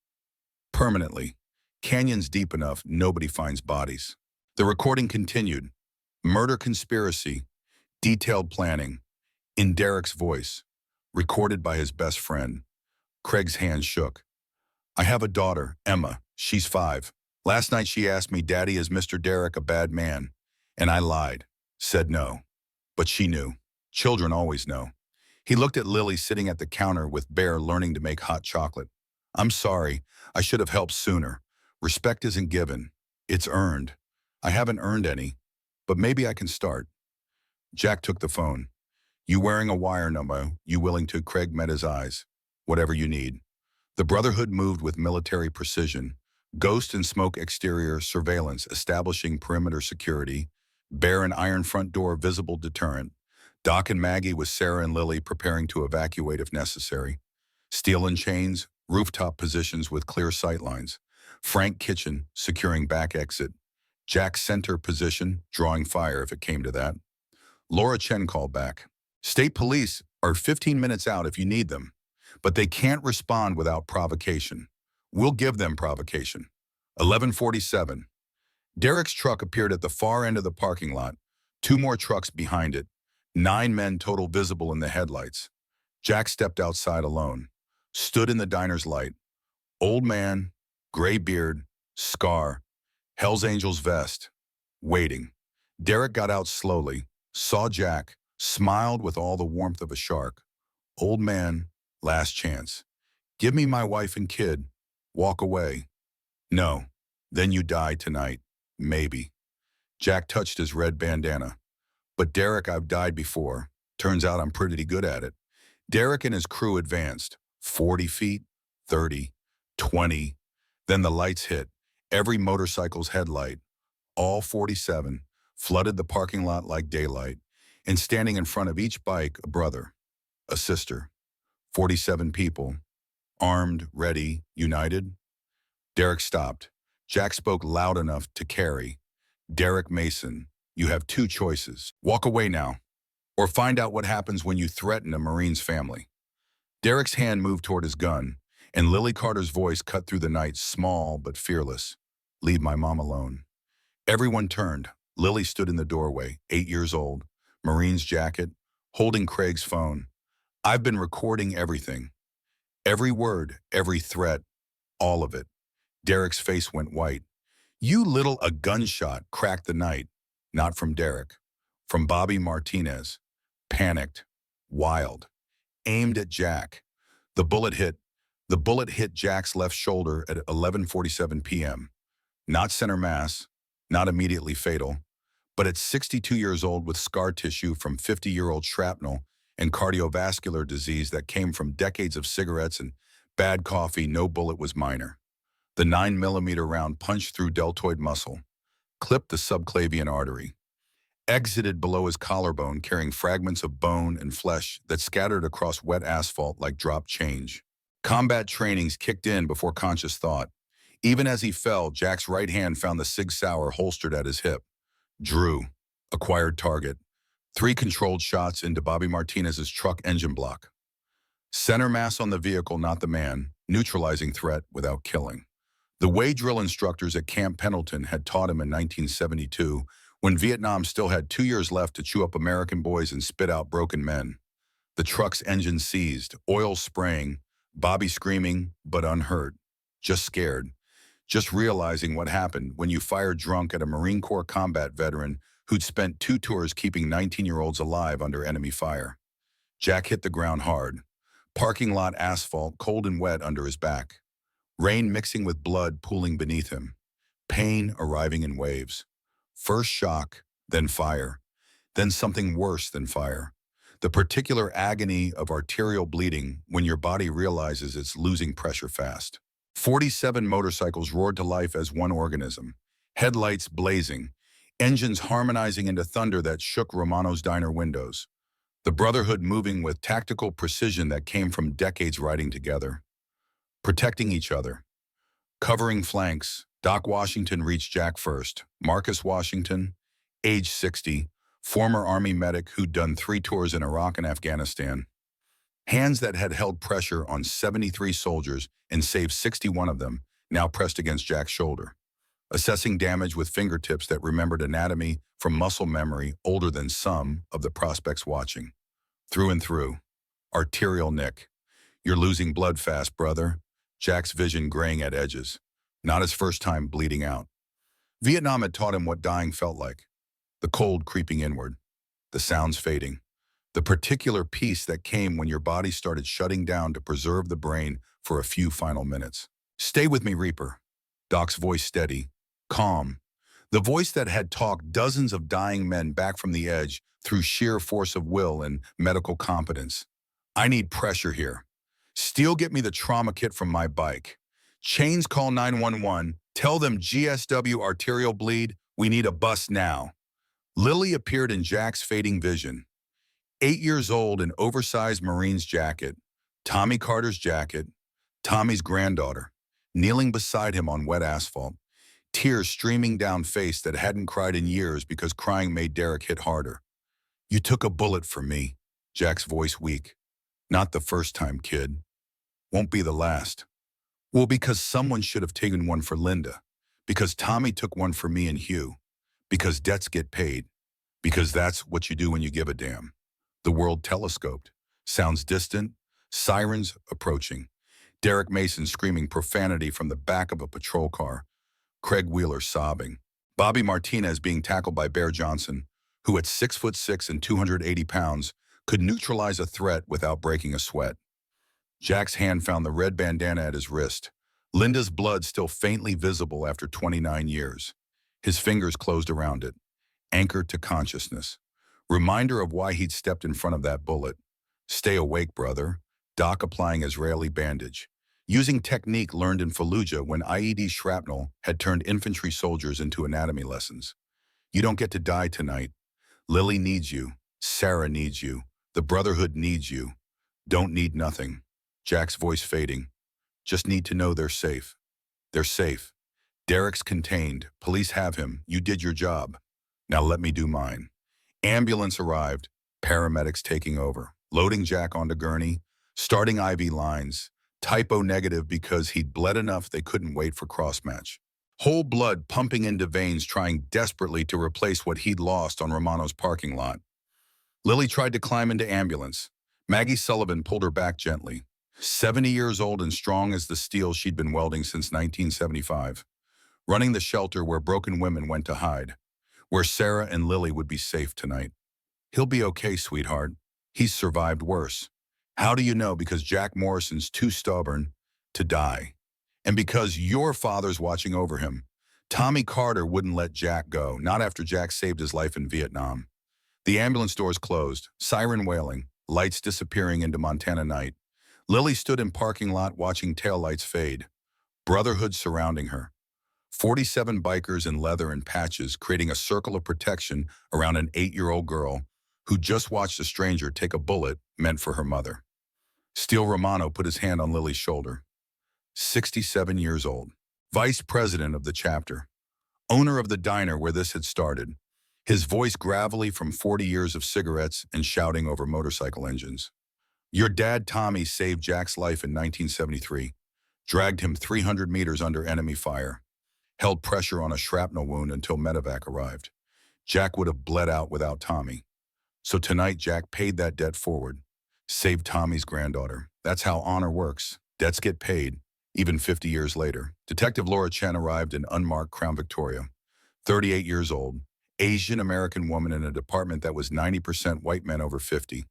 Permanently. Canyons deep enough, nobody finds bodies. The recording continued. Murder conspiracy, detailed planning, in Derek's voice, recorded by his best friend. Craig's hand shook. I have a daughter, Emma. She's 5. Last night she asked me, Daddy, is Mr. Derek a bad man? And I lied, said no. But she knew. Children always know. He looked at Lily sitting at the counter with Bear learning to make hot chocolate. I'm sorry, I should have helped sooner. Respect isn't given. It's earned. I haven't earned any, but maybe I can start. Jack took the phone. You wearing a wire number? You willing to? Craig met his eyes. Whatever you need. The Brotherhood moved with military precision. Ghost and smoke exterior surveillance establishing perimeter security. Bear and iron front door visible deterrent. Doc and Maggie with Sarah and Lily preparing to evacuate if necessary. Steel and chains, rooftop positions with clear sightlines. Frank kitchen, securing back exit. Jack center position, drawing fire if it came to that. Laura Chen called back. State police are 15 minutes out if you need them, but they can't respond without provocation. We'll give them provocation. 11:47. Derek's truck appeared at the far end of the parking lot. 2 more trucks behind it. 9 men total visible in the headlights. Jack stepped outside alone. Stood in the diner's light. Old man, gray beard, scar, Hell's Angels vest. Waiting. Derek got out slowly, saw Jack, smiled with all the warmth of a shark. Old man, last chance. Give me my wife and kid. Walk away. No. Then you die tonight. Maybe. Jack touched his red bandana. But Derek, I've died before. Turns out I'm pretty good at it. Derek and his crew advanced. 40 feet, 30, 20. Then the lights hit. Every motorcycle's headlight, all 47, flooded the parking lot like daylight. And standing in front of each bike, a brother, a sister. 47 people. Armed, ready, united. Derek stopped. Jack spoke loud enough to carry. Derek Mason, you have 2 choices. Walk away now, or find out what happens when you threaten a Marine's family. Derek's hand moved toward his gun, and Lily Carter's voice cut through the night, small but fearless. Leave my mom alone. Everyone turned. Lily stood in the doorway, 8 years old, Marine's jacket, holding Craig's phone. I've been recording everything. Every word, every threat, all of it. Derek's face went white. You little, a gunshot cracked the night. Not from Derek. From Bobby Martinez. Panicked. Wild. Aimed at Jack. The bullet hit Jack's left shoulder at 11:47 p.m. Not center mass, not immediately fatal, but at 62 years old with scar tissue from 50-year-old shrapnel and cardiovascular disease that came from decades of cigarettes and bad coffee, no bullet was minor. The 9mm round punched through deltoid muscle, clipped the subclavian artery, exited below his collarbone carrying fragments of bone and flesh that scattered across wet asphalt like dropped change. Combat trainings kicked in before conscious thought. Even as he fell, Jack's right hand found the Sig Sauer holstered at his hip. Drew. Acquired target. 3 controlled shots into Bobby Martinez's truck engine block. Center mass on the vehicle, not the man. Neutralizing threat without killing. The way drill instructors at Camp Pendleton had taught him in 1972, when Vietnam still had 2 years left to chew up American boys and spit out broken men. The truck's engine seized, oil spraying, Bobby screaming, but unhurt, just scared, just realizing what happened when you fired drunk at a Marine Corps combat veteran who'd spent 2 tours keeping 19-year-olds alive under enemy fire. Jack hit the ground hard. Parking lot asphalt cold and wet under his back. Rain mixing with blood pooling beneath him. Pain arriving in waves. First shock, then fire. Then something worse than fire. The particular agony of arterial bleeding when your body realizes it's losing pressure fast. 47 motorcycles roared to life as one organism. Headlights blazing. Engines harmonizing into thunder that shook Romano's diner windows. The brotherhood moving with tactical precision that came from decades riding together. Protecting each other. Covering flanks. Doc Washington reached Jack first. Marcus Washington, age 60, former Army medic who'd done 3 tours in Iraq and Afghanistan. Hands that had held pressure on 73 soldiers and saved 61 of them, now pressed against Jack's shoulder. Assessing damage with fingertips that remembered anatomy from muscle memory older than some of the prospects watching. Through and through. Arterial nick. You're losing blood fast, brother. Jack's vision graying at edges. Not his first time bleeding out. Vietnam had taught him what dying felt like. The cold creeping inward. The sounds fading. The particular peace that came when your body started shutting down to preserve the brain for a few final minutes. Stay with me, Reaper. Doc's voice steady, calm. The voice that had talked dozens of dying men back from the edge through sheer force of will and medical competence. I need pressure here. Steel, get me the trauma kit from my bike. Chains, call 911. Tell them GSW arterial bleed. We need a bus now. Lily appeared in Jack's fading vision. 8 years old in oversized Marine's jacket, Tommy Carter's jacket, Tommy's granddaughter, kneeling beside him on wet asphalt, tears streaming down face that hadn't cried in years because crying made Derek hit harder. You took a bullet for me, Jack's voice weak. Not the first time, kid. Won't be the last. Well, because someone should have taken one for Linda. Because Tommy took one for me and Hugh. Because debts get paid. Because that's what you do when you give a damn. The world telescoped. Sounds distant. Sirens approaching. Derek Mason screaming profanity from the back of a patrol car. Craig Wheeler sobbing. Bobby Martinez being tackled by Bear Johnson, who at 6'6" and 280 pounds could neutralize a threat without breaking a sweat. Jack's hand found the red bandana at his wrist. Linda's blood still faintly visible after 29 years. His fingers closed around it, anchored to consciousness. Reminder of why he'd stepped in front of that bullet. Stay awake, brother. Doc applying Israeli bandage. Using technique learned in Fallujah when IED shrapnel had turned infantry soldiers into anatomy lessons. You don't get to die tonight. Lily needs you. Sarah needs you. The Brotherhood needs you. Don't need nothing. Jack's voice fading. Just need to know they're safe. They're safe. Derek's contained. Police have him. You did your job. Now let me do mine. Ambulance arrived. Paramedics taking over. Loading Jack onto gurney. Starting IV lines. Typo negative because he'd bled enough they couldn't wait for crossmatch. Whole blood pumping into veins trying desperately to replace what he'd lost on Romano's parking lot. Lily tried to climb into ambulance. Maggie Sullivan pulled her back gently. 70 years old and strong as the steel she'd been welding since 1975. Running the shelter where broken women went to hide. Where Sarah and Lily would be safe tonight. He'll be okay, sweetheart. He's survived worse. How do you know? Because Jack Morrison's too stubborn to die. And because your father's watching over him. Tommy Carter wouldn't let Jack go, not after Jack saved his life in Vietnam. The ambulance doors closed, siren wailing, lights disappearing into Montana night. Lily stood in parking lot watching taillights fade. Brotherhood surrounding her. 47 bikers in leather and patches creating a circle of protection around an 8-year-old girl who just watched a stranger take a bullet meant for her mother. Steel Romano put his hand on Lily's shoulder. 67 years old. Vice president of the chapter. Owner of the diner where this had started. His voice gravelly from 40 years of cigarettes and shouting over motorcycle engines. Your dad, Tommy, saved Jack's life in 1973. Dragged him 300 meters under enemy fire. Held pressure on a shrapnel wound until medevac arrived. Jack would have bled out without Tommy. So tonight, Jack paid that debt forward, saved Tommy's granddaughter. That's how honor works. Debts get paid, even 50 years later. Detective Laura Chen arrived in unmarked Crown Victoria, 38 years old, Asian-American woman in a department that was 90% white men over 50.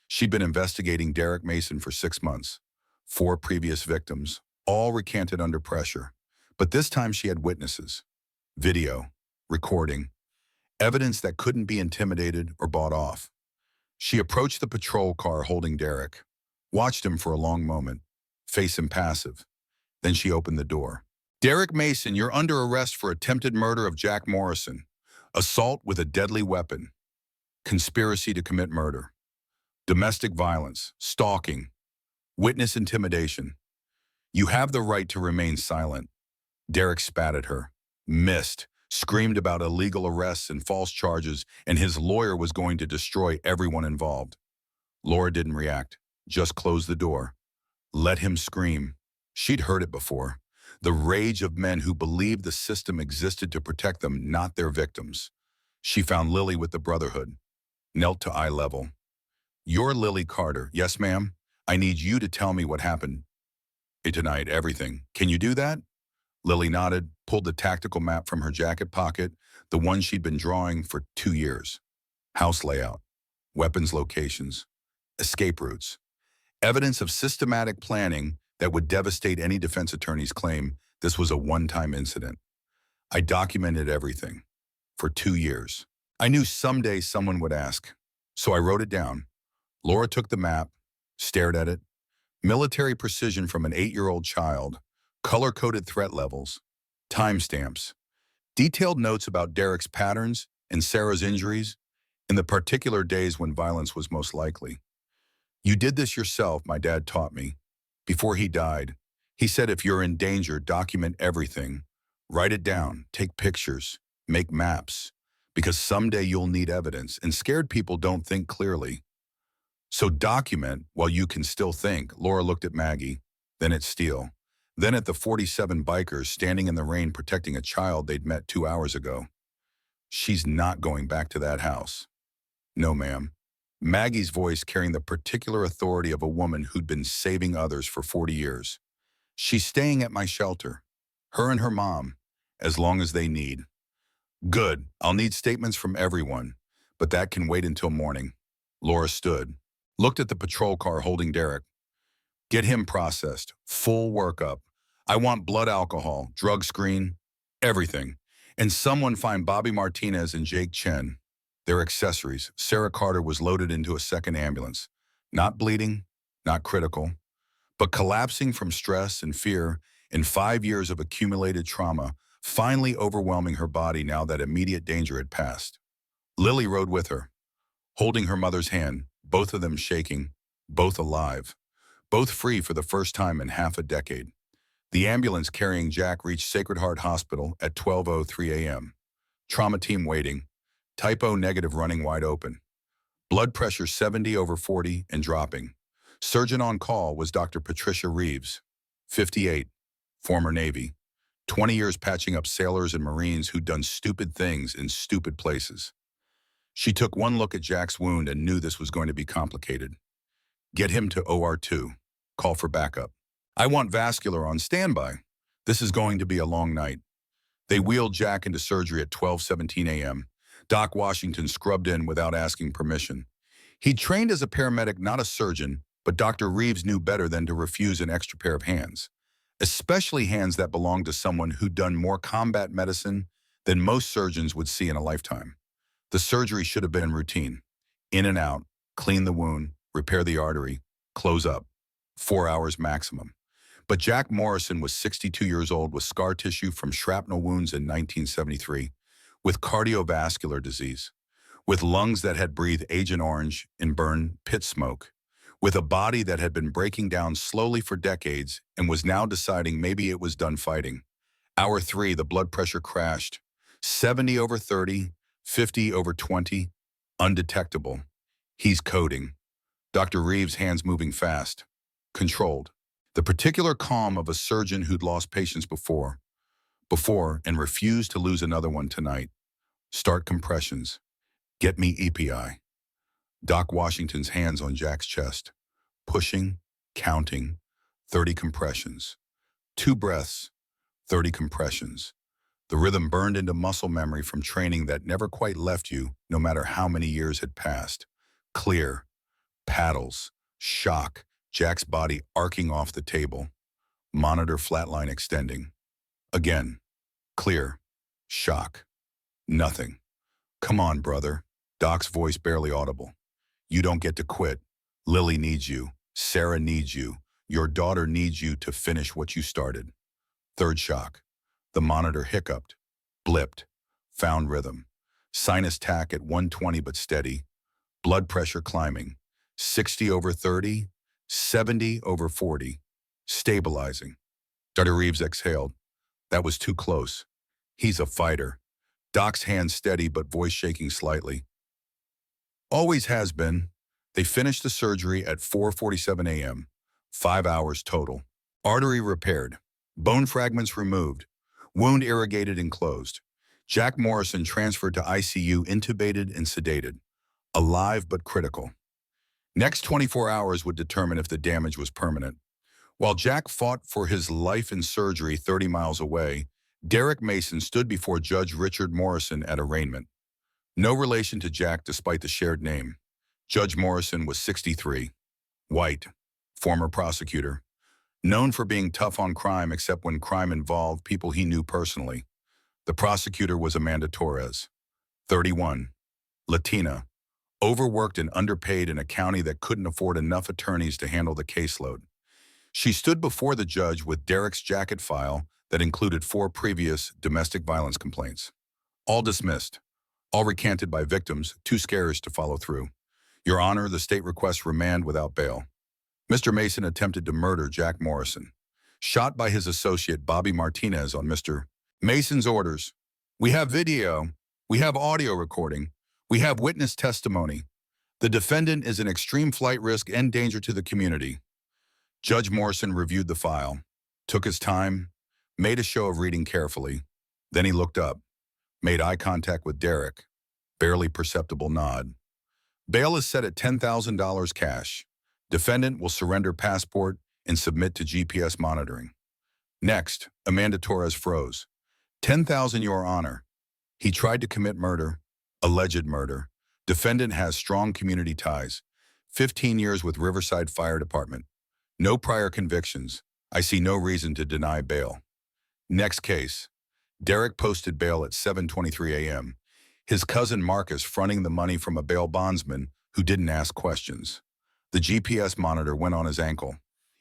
She'd been investigating Derek Mason for 6 months. 4 previous victims, all recanted under pressure. But this time she had witnesses, video, recording, evidence that couldn't be intimidated or bought off. She approached the patrol car holding Derek, watched him for a long moment, face impassive. Then she opened the door. Derek Mason, you're under arrest for attempted murder of Jack Morrison, assault with a deadly weapon, conspiracy to commit murder, domestic violence, stalking, witness intimidation. You have the right to remain silent. Derek spat at her, missed, screamed about illegal arrests and false charges, and his lawyer was going to destroy everyone involved. Laura didn't react, just closed the door. Let him scream. She'd heard it before. The rage of men who believed the system existed to protect them, not their victims. She found Lily with the Brotherhood, knelt to eye level. You're Lily Carter. Yes, ma'am. I need you to tell me what happened tonight, everything. Can you do that? Lily nodded, pulled the tactical map from her jacket pocket, the one she'd been drawing for 2 years. House layout, weapons locations, escape routes, evidence of systematic planning that would devastate any defense attorney's claim this was a one-time incident. I documented everything for 2 years. I knew someday someone would ask, so I wrote it down. Laura took the map, stared at it. Military precision from an 8-year-old child, color-coded threat levels, timestamps, detailed notes about Derek's patterns and Sarah's injuries, and the particular days when violence was most likely. You did this yourself, my dad taught me. Before he died, he said if you're in danger, document everything. Write it down, take pictures, make maps, because someday you'll need evidence, and scared people don't think clearly. So document while you can still think. Laura looked at Maggie, then at Steele, then at the 47 bikers standing in the rain protecting a child they'd met 2 hours ago. She's not going back to that house. No, ma'am. Maggie's voice carrying the particular authority of a woman who'd been saving others for 40 years. She's staying at my shelter, her and her mom, as long as they need. Good, I'll need statements from everyone, but that can wait until morning. Laura stood, looked at the patrol car holding Derek. Get him processed, full workup. I want blood alcohol, drug screen, everything. And someone find Bobby Martinez and Jake Chen. Their accessories. Sarah Carter was loaded into a second ambulance. Not bleeding, not critical, but collapsing from stress and fear and 5 years of accumulated trauma, finally overwhelming her body now that immediate danger had passed. Lily rode with her, holding her mother's hand, both of them shaking, both alive, both free for the first time in half a decade. The ambulance carrying Jack reached Sacred Heart Hospital at 12:03 a.m. Trauma team waiting, type O negative running wide open. Blood pressure 70/40 and dropping. Surgeon on call was Dr. Patricia Reeves, 58, former Navy, 20 years patching up sailors and Marines who'd done stupid things in stupid places. She took one look at Jack's wound and knew this was going to be complicated. Get him to OR2. Call for backup. I want vascular on standby. This is going to be a long night. They wheeled Jack into surgery at 12:17 a.m. Doc Washington scrubbed in without asking permission. He trained as a paramedic, not a surgeon, but Dr. Reeves knew better than to refuse an extra pair of hands, especially hands that belonged to someone who'd done more combat medicine than most surgeons would see in a lifetime. The surgery should have been routine. In and out, clean the wound, repair the artery, close up. 4 hours maximum. But Jack Morrison was 62 years old with scar tissue from shrapnel wounds in 1973, with cardiovascular disease, with lungs that had breathed Agent Orange and burned pit smoke, with a body that had been breaking down slowly for decades and was now deciding maybe it was done fighting. Hour 3, the blood pressure crashed. 70/30, 50/20, undetectable. He's coding. Dr. Reeves' hands moving fast, controlled. The particular calm of a surgeon who'd lost patients before and refused to lose another one tonight. Start compressions. Get me EPI. Doc Washington's hands on Jack's chest. Pushing, counting, 30 compressions. 2 breaths, 30 compressions. The rhythm burned into muscle memory from training that never quite left you, no matter how many years had passed. Clear, paddles, shock, Jack's body arcing off the table. Monitor flatline extending. Again, clear, shock, nothing. Come on, brother. Doc's voice barely audible. You don't get to quit. Lily needs you. Sarah needs you. Your daughter needs you to finish what you started. Third shock. The monitor hiccuped, blipped, found rhythm. Sinus tach at 120 but steady. Blood pressure climbing. 60 over 30, 70 over 40. Stabilizing. Dr. Reeves exhaled. That was too close. He's a fighter. Doc's hand steady but voice shaking slightly. Always has been. They finished the surgery at 4:47 a.m. 5 hours total. Artery repaired. Bone fragments removed. Wound irrigated and closed. Jack Morrison transferred to ICU, intubated and sedated. Alive but critical. Next 24 hours would determine if the damage was permanent. While Jack fought for his life in surgery 30 miles away, Derek Mason stood before Judge Richard Morrison at arraignment. No relation to Jack despite the shared name. Judge Morrison was 63. White. Former prosecutor. Known for being tough on crime except when crime involved people he knew personally. The prosecutor was Amanda Torres. 31. Latina. Overworked and underpaid in a county that couldn't afford enough attorneys to handle the caseload. She stood before the judge with Derek's jacket file that included 4 previous domestic violence complaints. All dismissed. All recanted by victims, too scarce to follow through. Your Honor, the state requests remand without bail. Mr. Mason attempted to murder Jack Morrison. Shot by his associate Bobby Martinez on Mr. Mason's orders. We have video. We have audio recording. We have witness testimony. The defendant is an extreme flight risk and danger to the community. Judge Morrison reviewed the file, took his time, made a show of reading carefully. Then he looked up, made eye contact with Derek, barely perceptible nod. Bail is set at $10,000 cash. Defendant will surrender passport and submit to GPS monitoring. Next, Amanda Torres froze. $10,000, Your Honor. He tried to commit murder, alleged murder. Defendant has strong community ties. 15 years with Riverside Fire Department. No prior convictions. I see no reason to deny bail. Next case. Derek posted bail at 7:23 a.m. His cousin Marcus fronting the money from a bail bondsman who didn't ask questions. The GPS monitor went on his ankle.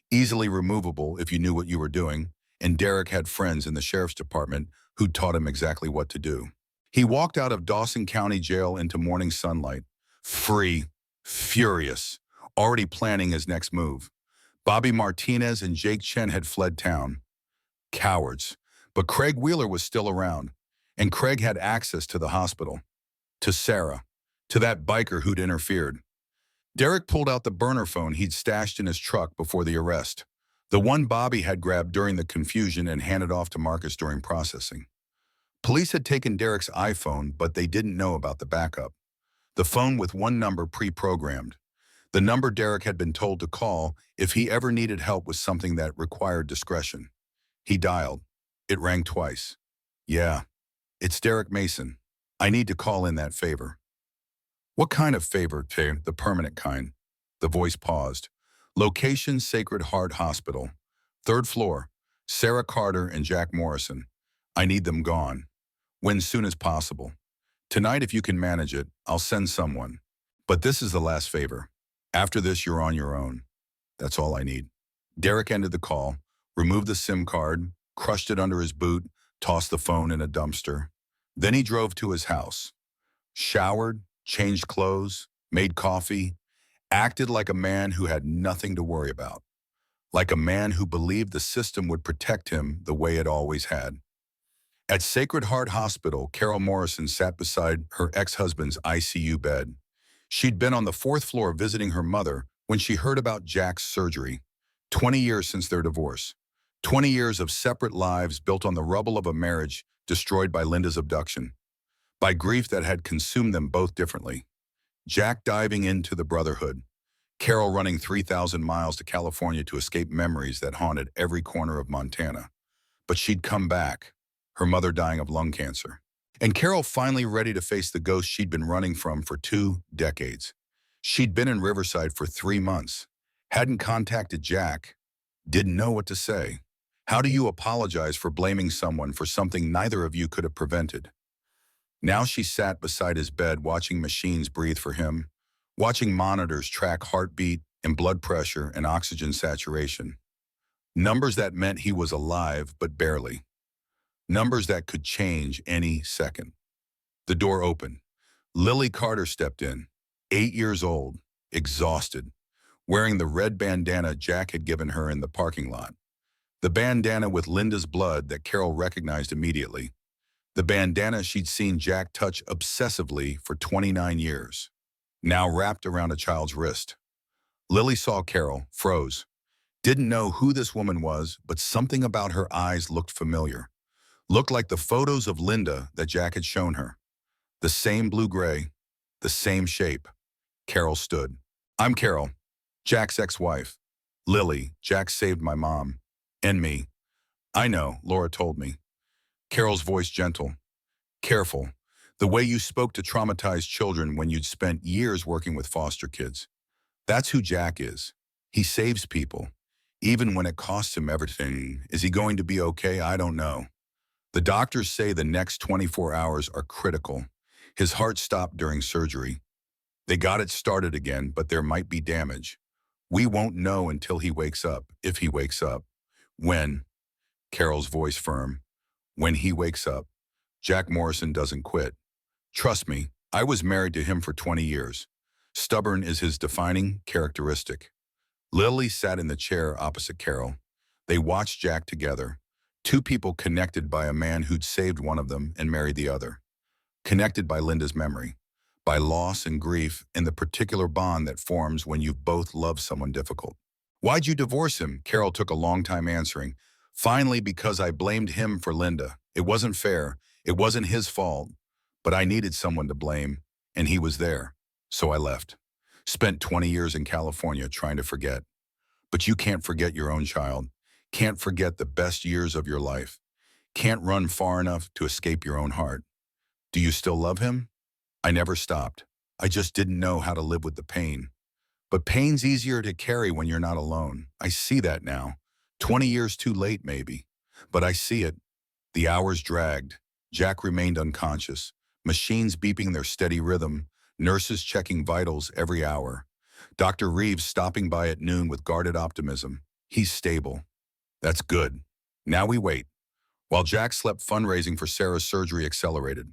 Easily removable if you knew what you were doing, and Derek had friends in the sheriff's department who taught him exactly what to do. He walked out of Dawson County Jail into morning sunlight, free, furious, already planning his next move. Bobby Martinez and Jake Chen had fled town. Cowards. But Craig Wheeler was still around, and Craig had access to the hospital, to Sarah, to that biker who'd interfered. Derek pulled out the burner phone he'd stashed in his truck before the arrest, the one Bobby had grabbed during the confusion and handed off to Marcus during processing. Police had taken Derek's iPhone, but they didn't know about the backup. The phone with one number pre-programmed. The number Derek had been told to call if he ever needed help with something that required discretion. He dialed. It rang twice. Yeah, it's Derek Mason. I need to call in that favor. What kind of favor, Tay? The permanent kind. The voice paused. Location, Sacred Heart Hospital. 3rd floor. Sarah Carter and Jack Morrison. I need them gone. When soon as possible. Tonight, if you can manage it, I'll send someone. But this is the last favor. After this, you're on your own. That's all I need. Derek ended the call, removed the SIM card, crushed it under his boot, tossed the phone in a dumpster. Then he drove to his house. Showered, changed clothes, made coffee, acted like a man who had nothing to worry about. Like a man who believed the system would protect him the way it always had. At Sacred Heart Hospital, Carol Morrison sat beside her ex-husband's ICU bed. She'd been on the 4th floor visiting her mother when she heard about Jack's surgery. 20 years since their divorce. 20 years of separate lives built on the rubble of a marriage destroyed by Linda's abduction. by grief that had consumed them both differently. Jack diving into the brotherhood, Carol running 3,000 miles to California to escape memories that haunted every corner of Montana. But she'd come back, her mother dying of lung cancer. And Carol finally ready to face the ghost she'd been running from for 2 decades. She'd been in Riverside for 3 months, hadn't contacted Jack, didn't know what to say. How do you apologize for blaming someone for something neither of you could have prevented? Now she sat beside his bed watching machines breathe for him, watching monitors track heartbeat and blood pressure and oxygen saturation. Numbers that meant he was alive, but barely. Numbers that could change any second. The door opened. Lily Carter stepped in, 8 years old, exhausted, wearing the red bandana Jack had given her in the parking lot. The bandana with Linda's blood that Carol recognized immediately. The bandana she'd seen Jack touch obsessively for 29 years, now wrapped around a child's wrist. Lily saw Carol, froze. Didn't know who this woman was, but something about her eyes looked familiar. Looked like the photos of Linda that Jack had shown her. The same blue-gray, the same shape. Carol stood. I'm Carol, Jack's ex-wife. Lily, Jack saved my mom. And me. I know, Laura told me. Carol's voice gentle. Careful. The way you spoke to traumatized children when you'd spent years working with foster kids. That's who Jack is. He saves people, even when it costs him everything. Is he going to be okay? I don't know. The doctors say the next 24 hours are critical. His heart stopped during surgery. They got it started again, but there might be damage. We won't know until he wakes up, if he wakes up. When? Carol's voice firm. When he wakes up. Jack Morrison doesn't quit. Trust me, I was married to him for 20 years. Stubborn is his defining characteristic. Lily sat in the chair opposite Carol. They watched Jack together. Two people connected by a man who'd saved one of them and married the other. Connected by Linda's memory, by loss and grief, and the particular bond that forms when you both love someone difficult. Why'd you divorce him? Carol took a long time answering. Finally, because I blamed him for Linda. It wasn't fair. It wasn't his fault. But I needed someone to blame, and he was there. So I left. Spent 20 years in California trying to forget. But you can't forget your own child. Can't forget the best years of your life. Can't run far enough to escape your own heart. Do you still love him? I never stopped. I just didn't know how to live with the pain. But pain's easier to carry when you're not alone. I see that now. 20 years too late, maybe. But I see it. The hours dragged. Jack remained unconscious. Machines beeping their steady rhythm. Nurses checking vitals every hour. Dr. Reeves stopping by at noon with guarded optimism. He's stable. That's good. Now we wait. While Jack slept, fundraising for Sarah's surgery accelerated.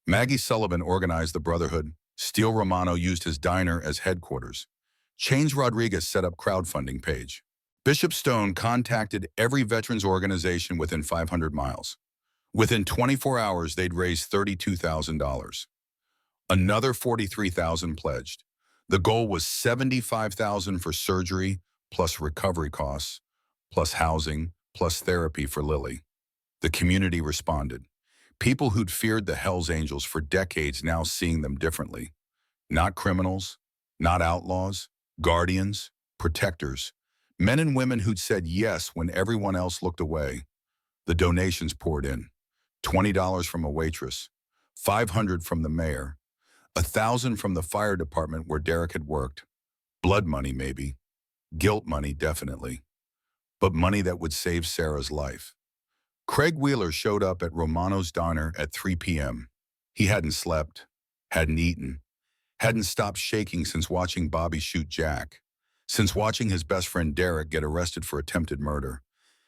Maggie Sullivan organized the Brotherhood. Steele Romano used his diner as headquarters. Chains Rodriguez set up crowdfunding page. Bishop Stone contacted every veterans organization within 500 miles. Within 24 hours, they'd raised $32,000. Another $43,000 pledged. The goal was $75,000 for surgery, plus recovery costs, plus housing, plus therapy for Lily. The community responded. People who'd feared the Hells Angels for decades now seeing them differently. Not criminals, not outlaws, guardians, protectors. Men and women who'd said yes when everyone else looked away. The donations poured in. $20 from a waitress, $500 from the mayor, $1,000 from the fire department where Derek had worked. Blood money, maybe. Guilt money, definitely. But money that would save Sarah's life. Craig Wheeler showed up at Romano's diner at 3 p.m. He hadn't slept, hadn't eaten, hadn't stopped shaking since watching Bobby shoot Jack, since watching his best friend Derek get arrested for attempted murder,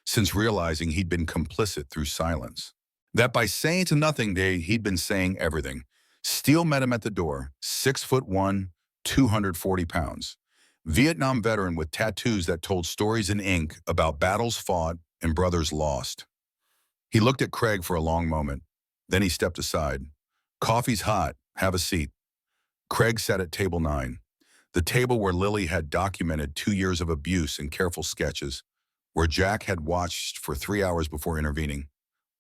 since realizing he'd been complicit through silence. That by saying to nothing day, he'd been saying everything. Steele met him at the door, 6'1", 240 pounds. Vietnam veteran with tattoos that told stories in ink about battles fought and brothers lost. He looked at Craig for a long moment. Then he stepped aside. Coffee's hot. Have a seat. Craig sat at table 9, the table where Lily had documented 2 years of abuse in careful sketches, where Jack had watched for 3 hours before intervening,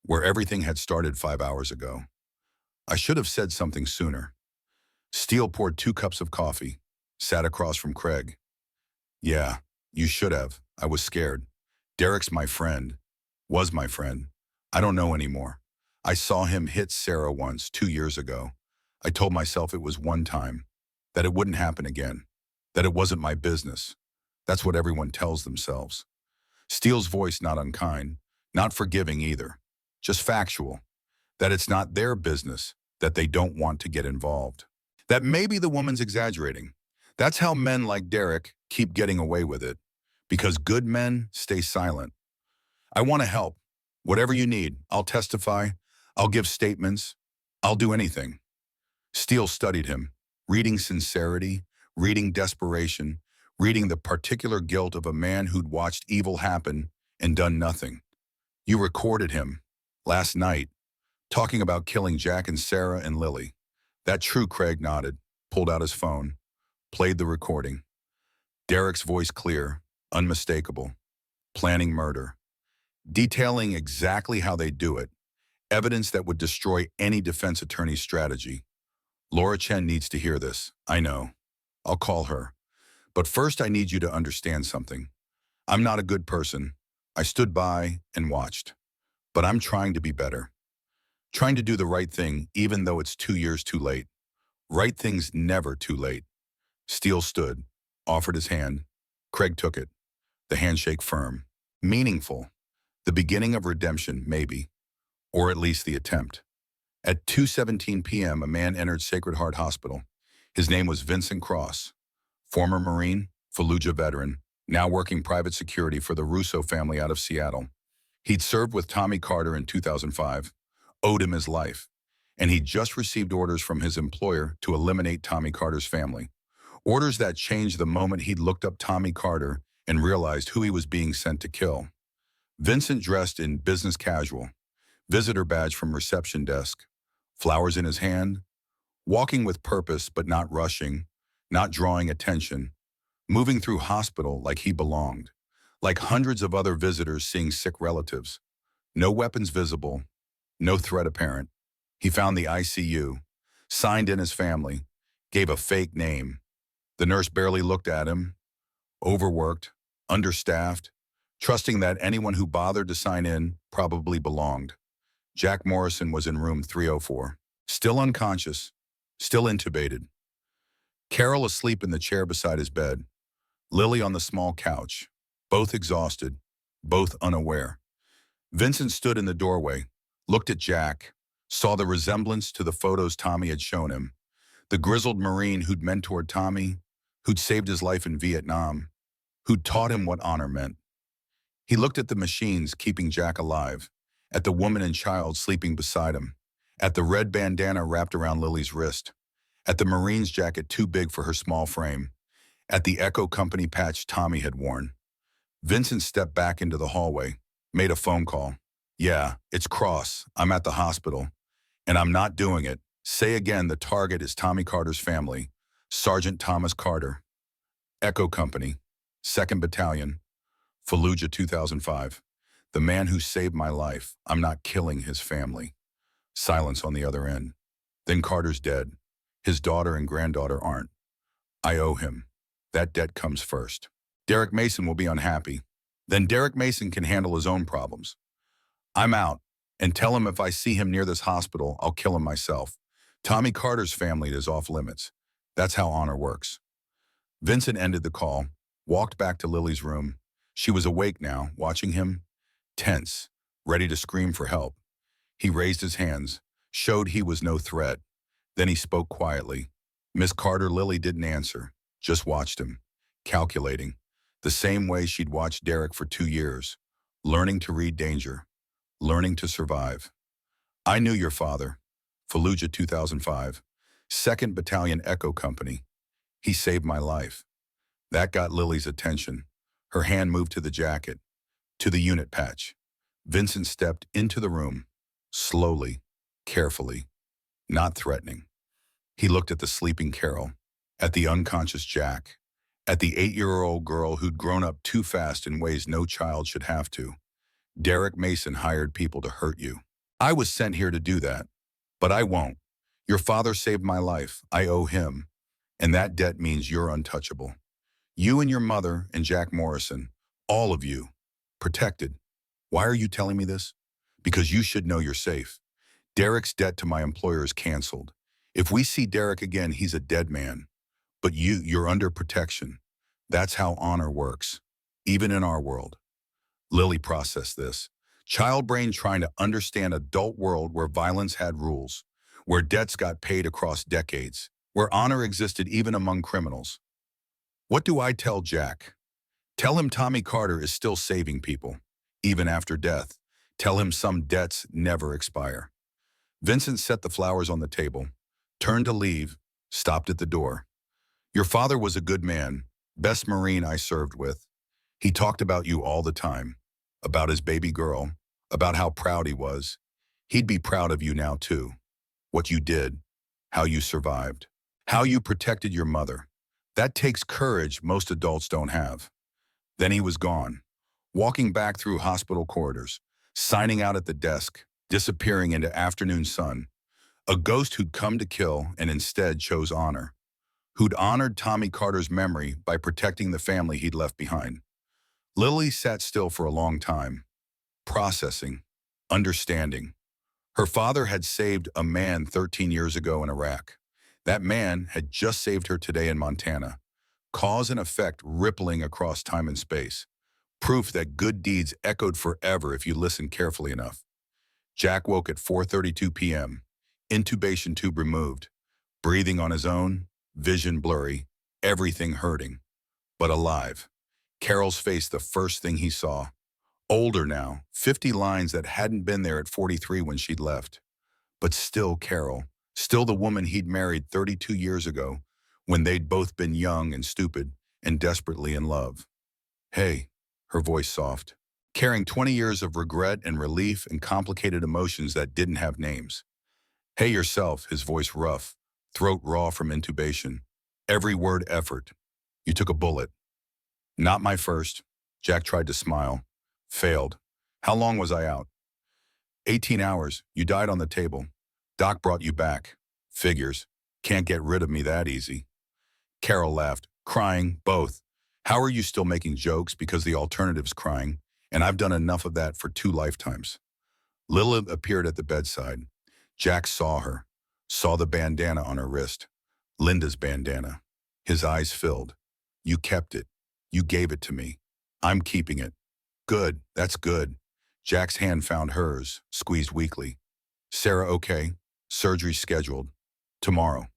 where everything had started 5 hours ago. I should have said something sooner. Steele poured 2 cups of coffee, sat across from Craig. Yeah, you should have. I was scared. Derek's my friend. Was my friend. I don't know anymore. I saw him hit Sarah once, 2 years ago. I told myself it was one time, that it wouldn't happen again, that it wasn't my business. That's what everyone tells themselves. Steele's voice not unkind, not forgiving either, just factual, that it's not their business, that they don't want to get involved. That maybe the woman's exaggerating. That's how men like Derek keep getting away with it, because good men stay silent. I want to help. Whatever you need, I'll testify, I'll give statements, I'll do anything. Steele studied him, reading sincerity, reading desperation, reading the particular guilt of a man who'd watched evil happen and done nothing. You recorded him, last night, talking about killing Jack and Sarah and Lily. That true, Craig nodded, pulled out his phone, played the recording. Derek's voice clear, unmistakable, planning murder, detailing exactly how they do it, evidence that would destroy any defense attorney's strategy. Laura Chen needs to hear this, I know. I'll call her. But first I need you to understand something. I'm not a good person. I stood by and watched. But I'm trying to be better. Trying to do the right thing even though it's 2 years too late. Right thing's never too late. Steele stood, offered his hand. Craig took it. The handshake firm. Meaningful. The beginning of redemption, maybe. Or at least the attempt. At 2:17 p.m., a man entered Sacred Heart Hospital. His name was Vincent Cross, former Marine, Fallujah veteran, now working private security for the Russo family out of Seattle. He'd served with Tommy Carter in 2005, owed him his life, and he'd just received orders from his employer to eliminate Tommy Carter's family. Orders that changed the moment he'd looked up Tommy Carter and realized who he was being sent to kill. Vincent dressed in business casual, visitor badge from reception desk, flowers in his hand, walking with purpose but not rushing, not drawing attention, moving through hospital like he belonged, like hundreds of other visitors seeing sick relatives. No weapons visible, no threat apparent. He found the ICU, signed in his family, gave a fake name. The nurse barely looked at him, overworked, understaffed, trusting that anyone who bothered to sign in probably belonged. Jack Morrison was in room 304, still unconscious, still intubated. Carol asleep in the chair beside his bed, Lily on the small couch, both exhausted, both unaware. Vincent stood in the doorway, looked at Jack, saw the resemblance to the photos Tommy had shown him, the grizzled Marine who'd mentored Tommy, who'd saved his life in Vietnam, who'd taught him what honor meant. He looked at the machines keeping Jack alive, at the woman and child sleeping beside him, at the red bandana wrapped around Lily's wrist, at the Marine's jacket too big for her small frame, at the Echo Company patch Tommy had worn. Vincent stepped back into the hallway, made a phone call. Yeah, it's Cross. I'm at the hospital. And I'm not doing it. Say again, the target is Tommy Carter's family. Sergeant Thomas Carter. Echo Company. 2nd Battalion. Fallujah 2005. The man who saved my life. I'm not killing his family. Silence on the other end. Then Carter's dead. His daughter and granddaughter aren't. I owe him. That debt comes first. Derek Mason will be unhappy. Then Derek Mason can handle his own problems. I'm out, and tell him if I see him near this hospital, I'll kill him myself. Tommy Carter's family is off limits. That's how honor works. Vincent ended the call, walked back to Lily's room. She was awake now, watching him, tense, ready to scream for help. He raised his hands, showed he was no threat. Then he spoke quietly. Miss Carter. Lily didn't answer, just watched him, calculating, the same way she'd watched Derek for 2 years, learning to read danger, learning to survive. I knew your father, Fallujah 2005, 2nd Battalion Echo Company. He saved my life. That got Lily's attention. Her hand moved to the jacket, to the unit patch. Vincent stepped into the room, slowly, carefully, not threatening. He looked at the sleeping Carol, at the unconscious Jack, at the 8-year-old girl who'd grown up too fast in ways no child should have to. Derek Mason hired people to hurt you. I was sent here to do that, but I won't. Your father saved my life. I owe him. And that debt means you're untouchable. You and your mother and Jack Morrison, all of you, protected. Why are you telling me this? Because you should know you're safe. Derek's debt to my employer is canceled. If we see Derek again, he's a dead man. But you're under protection. That's how honor works, even in our world. Lily processed this. Child brain trying to understand adult world where violence had rules, where debts got paid across decades, where honor existed even among criminals. What do I tell Jack? Tell him Tommy Carter is still saving people, even after death. Tell him some debts never expire. Vincent set the flowers on the table, turned to leave, stopped at the door. Your father was a good man, best Marine I served with. He talked about you all the time, about his baby girl, about how proud he was. He'd be proud of you now too. What you did, how you survived, how you protected your mother. That takes courage most adults don't have. Then he was gone, walking back through hospital corridors, signing out at the desk, disappearing into afternoon sun. A ghost who'd come to kill and instead chose honor, who'd honored Tommy Carter's memory by protecting the family he'd left behind. Lily sat still for a long time, processing, understanding. Her father had saved a man 13 years ago in Iraq. That man had just saved her today in Montana. Cause and effect rippling across time and space. Proof that good deeds echoed forever if you listened carefully enough. Jack woke at 4:32 p.m., intubation tube removed, breathing on his own, vision blurry, everything hurting, but alive. Carol's face the first thing he saw. Older now, 50 lines that hadn't been there at 43 when she'd left. But still Carol, still the woman he'd married 32 years ago, when they'd both been young and stupid and desperately in love. Hey, her voice soft, carrying 20 years of regret and relief and complicated emotions that didn't have names. Hey yourself, his voice rough, throat raw from intubation. Every word effort. You took a bullet. Not my first. Jack tried to smile. Failed. How long was I out? 18 hours. You died on the table. Doc brought you back. Figures. Can't get rid of me that easy. Carol laughed, crying, both. How are you still making jokes because the alternative's crying, and I've done enough of that for 2 lifetimes. Lilith appeared at the bedside. Jack saw her, saw the bandana on her wrist. Linda's bandana. His eyes filled. You kept it. You gave it to me. I'm keeping it. Good, that's good. Jack's hand found hers, squeezed weakly. Sarah okay? Surgery scheduled. Tomorrow.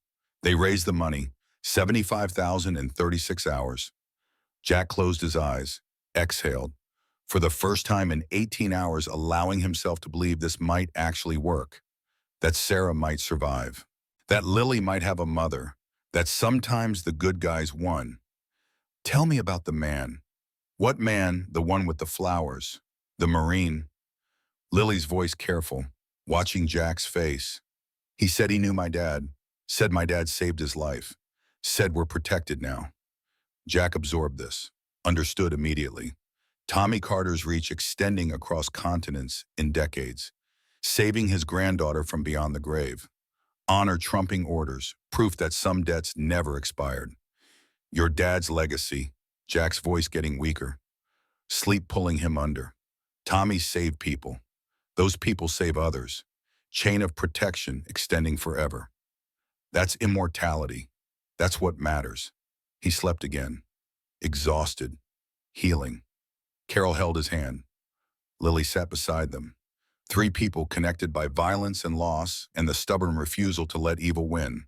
They raised the money, $75,000 in 36 hours. Jack closed his eyes, exhaled, for the first time in 18 hours allowing himself to believe this might actually work, that Sarah might survive, that Lily might have a mother, that sometimes the good guys won. Tell me about the man. What man? The one with the flowers, the Marine? Lily's voice careful, watching Jack's face. He said he knew my dad, said my dad saved his life, said we're protected now. Jack absorbed this, understood immediately. Tommy Carter's reach extending across continents in decades, saving his granddaughter from beyond the grave. Honor trumping orders, proof that some debts never expired. Your dad's legacy, Jack's voice getting weaker. Sleep pulling him under. Tommy saved people. Those people save others. Chain of protection extending forever. That's immortality. That's what matters. He slept again. Exhausted. Healing. Carol held his hand. Lily sat beside them. 3 people connected by violence and loss and the stubborn refusal to let evil win.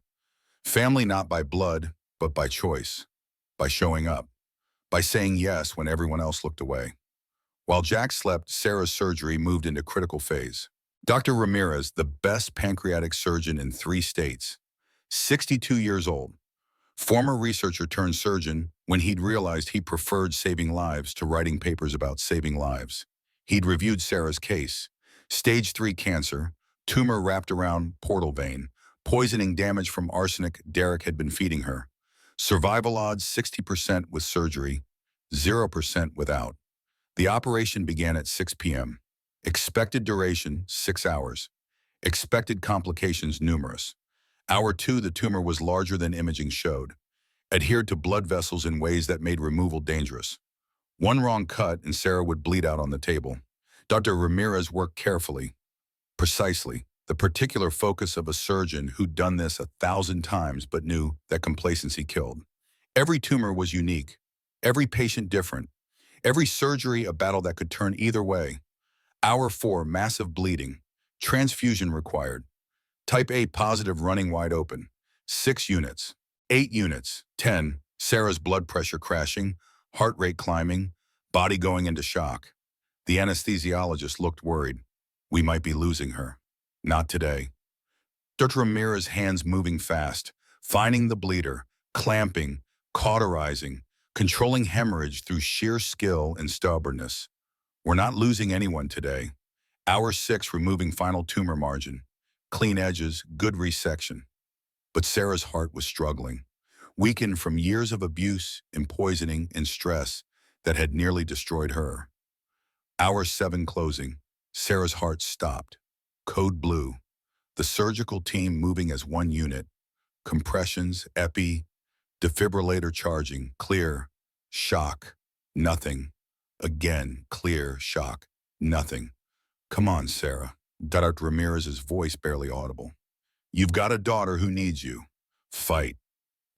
Family not by blood, but by choice. By showing up. By saying yes when everyone else looked away. While Jack slept, Sarah's surgery moved into critical phase. Dr. Ramirez, the best pancreatic surgeon in 3 states, 62 years old, former researcher turned surgeon when he'd realized he preferred saving lives to writing papers about saving lives. He'd reviewed Sarah's case, stage 3 cancer, tumor wrapped around portal vein, poisoning damage from arsenic Derek had been feeding her. Survival odds 60% with surgery, 0% without. The operation began at 6 p.m. Expected duration, 6 hours. Expected complications numerous. Hour 2, the tumor was larger than imaging showed, adhered to blood vessels in ways that made removal dangerous. One wrong cut and Sarah would bleed out on the table. Dr. Ramirez worked carefully, precisely, the particular focus of a surgeon who'd done this 1,000 times but knew that complacency killed. Every tumor was unique, every patient different, every surgery a battle that could turn either way. Hour 4, massive bleeding, transfusion required. Type A positive running wide open. 6 units. 8 units. 10. Sarah's blood pressure crashing, heart rate climbing, body going into shock. The anesthesiologist looked worried. We might be losing her. Not today. Dr. Ramirez's hands moving fast, finding the bleeder, clamping, cauterizing, controlling hemorrhage through sheer skill and stubbornness. We're not losing anyone today. Hour 6, removing final tumor margin. Clean edges, good resection. But Sarah's heart was struggling, weakened from years of abuse and poisoning and stress that had nearly destroyed her. Hour 7, closing. Sarah's heart stopped. Code blue. The surgical team moving as one unit. Compressions, epi, defibrillator charging, clear, shock, nothing. Again, clear, shock, nothing. Come on, Sarah. Dr. Ramirez's voice barely audible. You've got a daughter who needs you. Fight.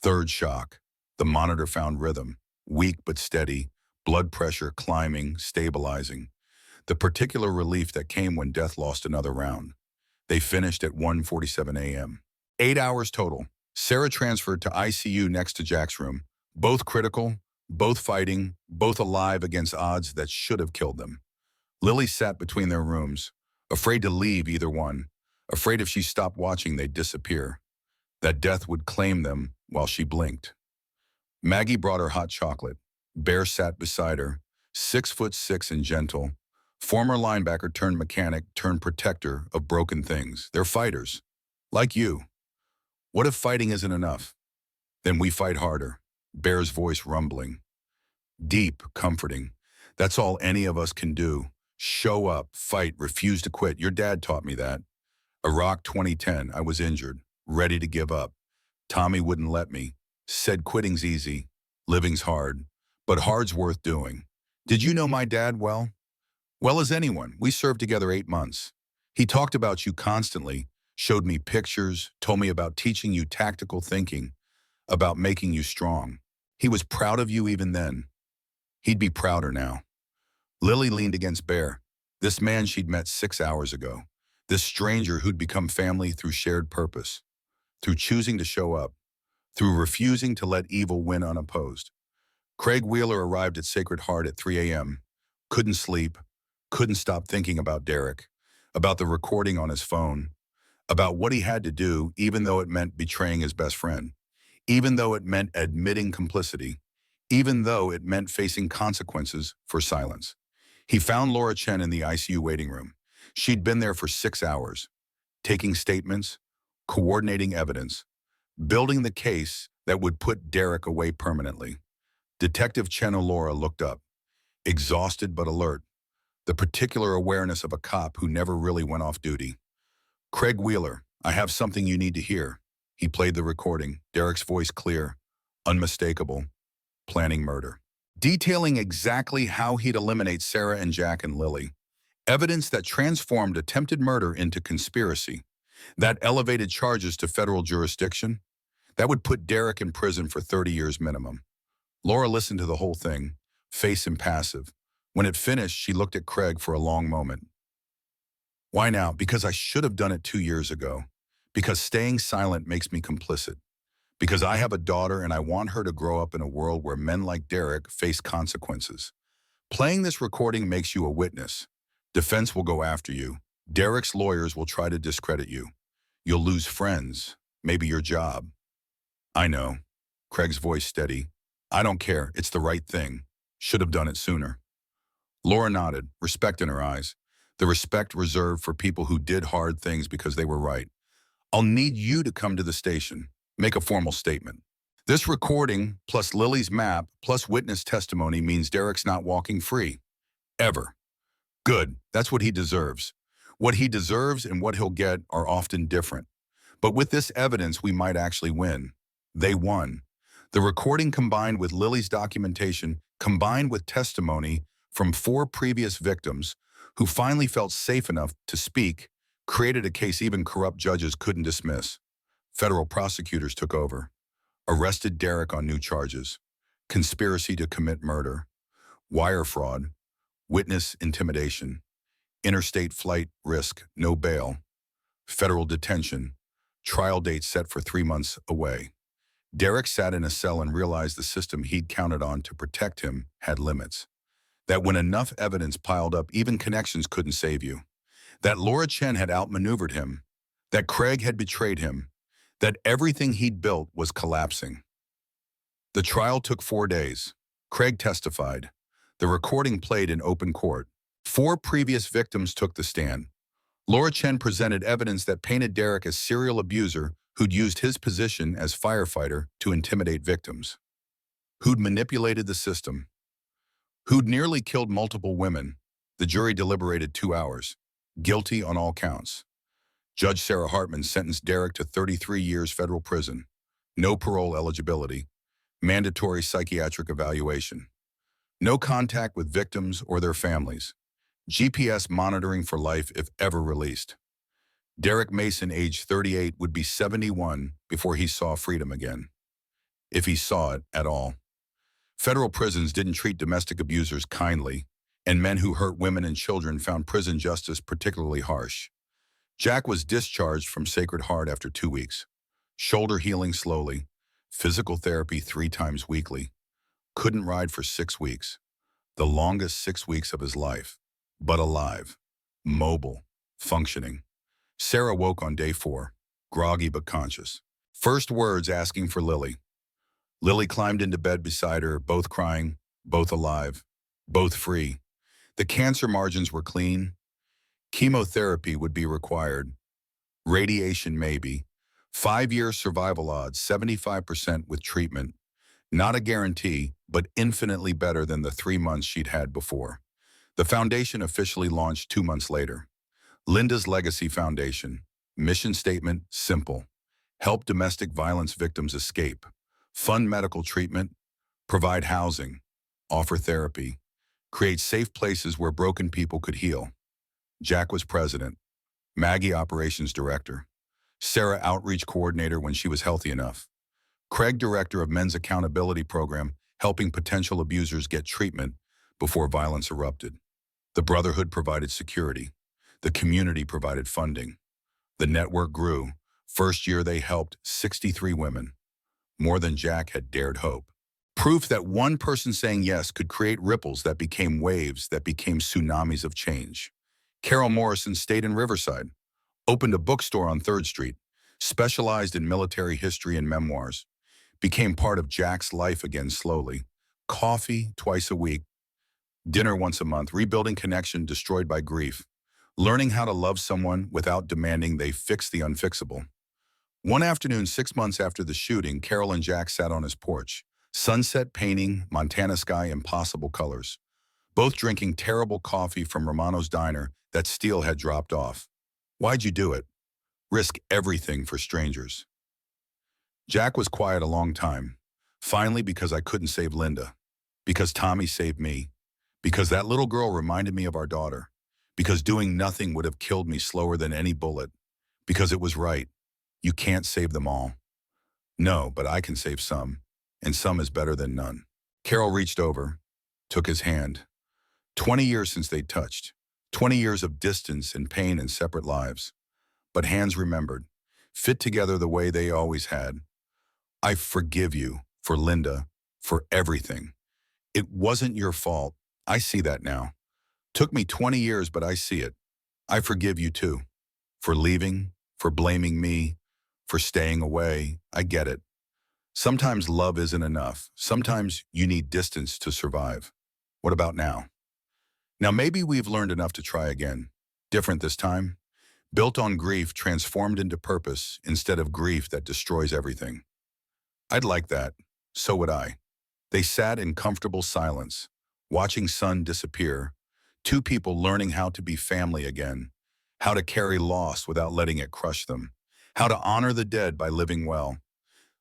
Third shock. The monitor found rhythm, weak but steady, blood pressure climbing, stabilizing. The particular relief that came when death lost another round. They finished at 1:47 a.m. 8 hours total. Sarah transferred to ICU next to Jack's room. Both critical, both fighting, both alive against odds that should have killed them. Lily sat between their rooms, afraid to leave either one, afraid if she stopped watching they'd disappear, that death would claim them while she blinked. Maggie brought her hot chocolate. Bear sat beside her, 6'6" and gentle. Former linebacker turned mechanic turned protector of broken things. They're fighters. Like you. What if fighting isn't enough? Then we fight harder. Bear's voice rumbling. Deep, comforting. That's all any of us can do. Show up, fight, refuse to quit. Your dad taught me that. Iraq 2010, I was injured, ready to give up. Tommy wouldn't let me. Said quitting's easy, living's hard, but hard's worth doing. Did you know my dad well? Well as anyone, we served together 8 months. He talked about you constantly, showed me pictures, told me about teaching you tactical thinking, about making you strong. He was proud of you even then. He'd be prouder now. Lily leaned against Bear. This man she'd met 6 hours ago. This stranger who'd become family through shared purpose, through choosing to show up, through refusing to let evil win unopposed. Craig Wheeler arrived at Sacred Heart at 3 a.m. Couldn't sleep, couldn't stop thinking about Derek, about the recording on his phone, about what he had to do even though it meant betraying his best friend, even though it meant admitting complicity, even though it meant facing consequences for silence. He found Laura Chen in the ICU waiting room. She'd been there for 6 hours, taking statements, coordinating evidence, building the case that would put Derek away permanently. Detective Chen Laura looked up, exhausted but alert, the particular awareness of a cop who never really went off duty. Craig Wheeler, I have something you need to hear. He played the recording, Derek's voice clear, unmistakable, planning murder. Detailing exactly how he'd eliminate Sarah and Jack and Lily. Evidence that transformed attempted murder into conspiracy. That elevated charges to federal jurisdiction. That would put Derek in prison for 30 years minimum. Laura listened to the whole thing, face impassive. When it finished, she looked at Craig for a long moment. Why now? Because I should have done it 2 years ago. Because staying silent makes me complicit. Because I have a daughter and I want her to grow up in a world where men like Derek face consequences. Playing this recording makes you a witness. Defense will go after you. Derek's lawyers will try to discredit you. You'll lose friends, maybe your job. I know. Craig's voice steady. I don't care. It's the right thing. Should have done it sooner. Laura nodded, respect in her eyes. The respect reserved for people who did hard things because they were right. I'll need you to come to the station. Make a formal statement. This recording, plus Lily's map, plus witness testimony means Derek's not walking free. Ever. Good. That's what he deserves. What he deserves and what he'll get are often different. But with this evidence, we might actually win. They won. The recording combined with Lily's documentation, combined with testimony from 4 previous victims who finally felt safe enough to speak, created a case even corrupt judges couldn't dismiss. Federal prosecutors took over, arrested Derek on new charges: conspiracy to commit murder, wire fraud, witness intimidation, interstate flight risk, no bail, federal detention, trial date set for 3 months away. Derek sat in a cell and realized the system he'd counted on to protect him had limits. That when enough evidence piled up, even connections couldn't save you. That Laura Chen had outmaneuvered him. That Craig had betrayed him. That everything he'd built was collapsing. The trial took 4 days. Craig testified. The recording played in open court. 4 previous victims took the stand. Laura Chen presented evidence that painted Derek as serial abuser who'd used his position as firefighter to intimidate victims, who'd manipulated the system, who'd nearly killed multiple women. The jury deliberated 2 hours. Guilty on all counts. Judge Sarah Hartman sentenced Derek to 33 years federal prison, no parole eligibility, mandatory psychiatric evaluation, no contact with victims or their families, GPS monitoring for life if ever released. Derek Mason, age 38, would be 71 before he saw freedom again, if he saw it at all. Federal prisons didn't treat domestic abusers kindly, and men who hurt women and children found prison justice particularly harsh. Jack was discharged from Sacred Heart after 2 weeks. Shoulder healing slowly, physical therapy 3 times weekly. Couldn't ride for 6 weeks, the longest 6 weeks of his life, but alive, mobile, functioning. Sarah woke on day 4, groggy but conscious. First words asking for Lily. Lily climbed into bed beside her, both crying, both alive, both free. The cancer margins were clean. Chemotherapy would be required. Radiation maybe. 5-year survival odds, 75% with treatment. Not a guarantee, but infinitely better than the 3 months she'd had before. The foundation officially launched 2 months later. Linda's Legacy Foundation. Mission statement, simple. Help domestic violence victims escape. Fund medical treatment. Provide housing. Offer therapy. Create safe places where broken people could heal. Jack was president. Maggie operations director. Sarah outreach coordinator when she was healthy enough. Craig director of men's accountability program, helping potential abusers get treatment before violence erupted. The brotherhood provided security. The community provided funding. The network grew. First year they helped 63 women. More than Jack had dared hope. Proof that one person saying yes could create ripples that became waves, that became tsunamis of change. Jack Morrison stayed in Riverside, opened a bookstore on 3rd Street, specialized in military history and memoirs, became part of Jack's life again slowly. Coffee twice a week, dinner once a month, rebuilding connection destroyed by grief, learning how to love someone without demanding they fix the unfixable. One afternoon, 6 months after the shooting, Carol and Jack sat on his porch. Sunset painting, Montana sky, impossible colors. Both drinking terrible coffee from Romano's diner that Steele had dropped off. Why'd you do it? Risk everything for strangers. Jack was quiet a long time. Finally, because I couldn't save Linda. Because Tommy saved me. Because that little girl reminded me of our daughter. Because doing nothing would have killed me slower than any bullet. Because it was right. You can't save them all. No, but I can save some. And some is better than none. Carol reached over, took his hand. 20 years since they'd touched. 20 years of distance and pain and separate lives. But hands remembered, fit together the way they always had. I forgive you for Linda, for everything. It wasn't your fault. I see that now. Took me 20 years, but I see it. I forgive you too. For leaving, for blaming me, for staying away. I get it. Sometimes love isn't enough. Sometimes you need distance to survive. What about now? Now maybe we've learned enough to try again. Different this time. Built on grief, transformed into purpose instead of grief that destroys everything. I'd like that. So would I. They sat in comfortable silence, watching sun disappear. 2 people learning how to be family again, how to carry loss without letting it crush them, How to honor the dead by living well.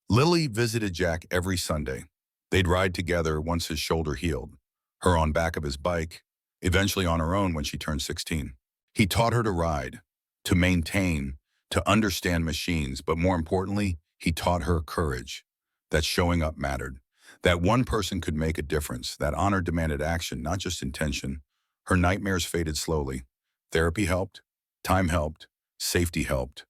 Lily visited Jack every Sunday. They'd ride together once his shoulder healed, her on back of his bike, eventually on her own when she turned 16. He taught her to ride, to maintain, to understand machines, but more importantly, he taught her courage, that showing up mattered, that one person could make a difference, that honor demanded action, not just intention. Her nightmares faded slowly. Therapy helped, time helped, safety helped.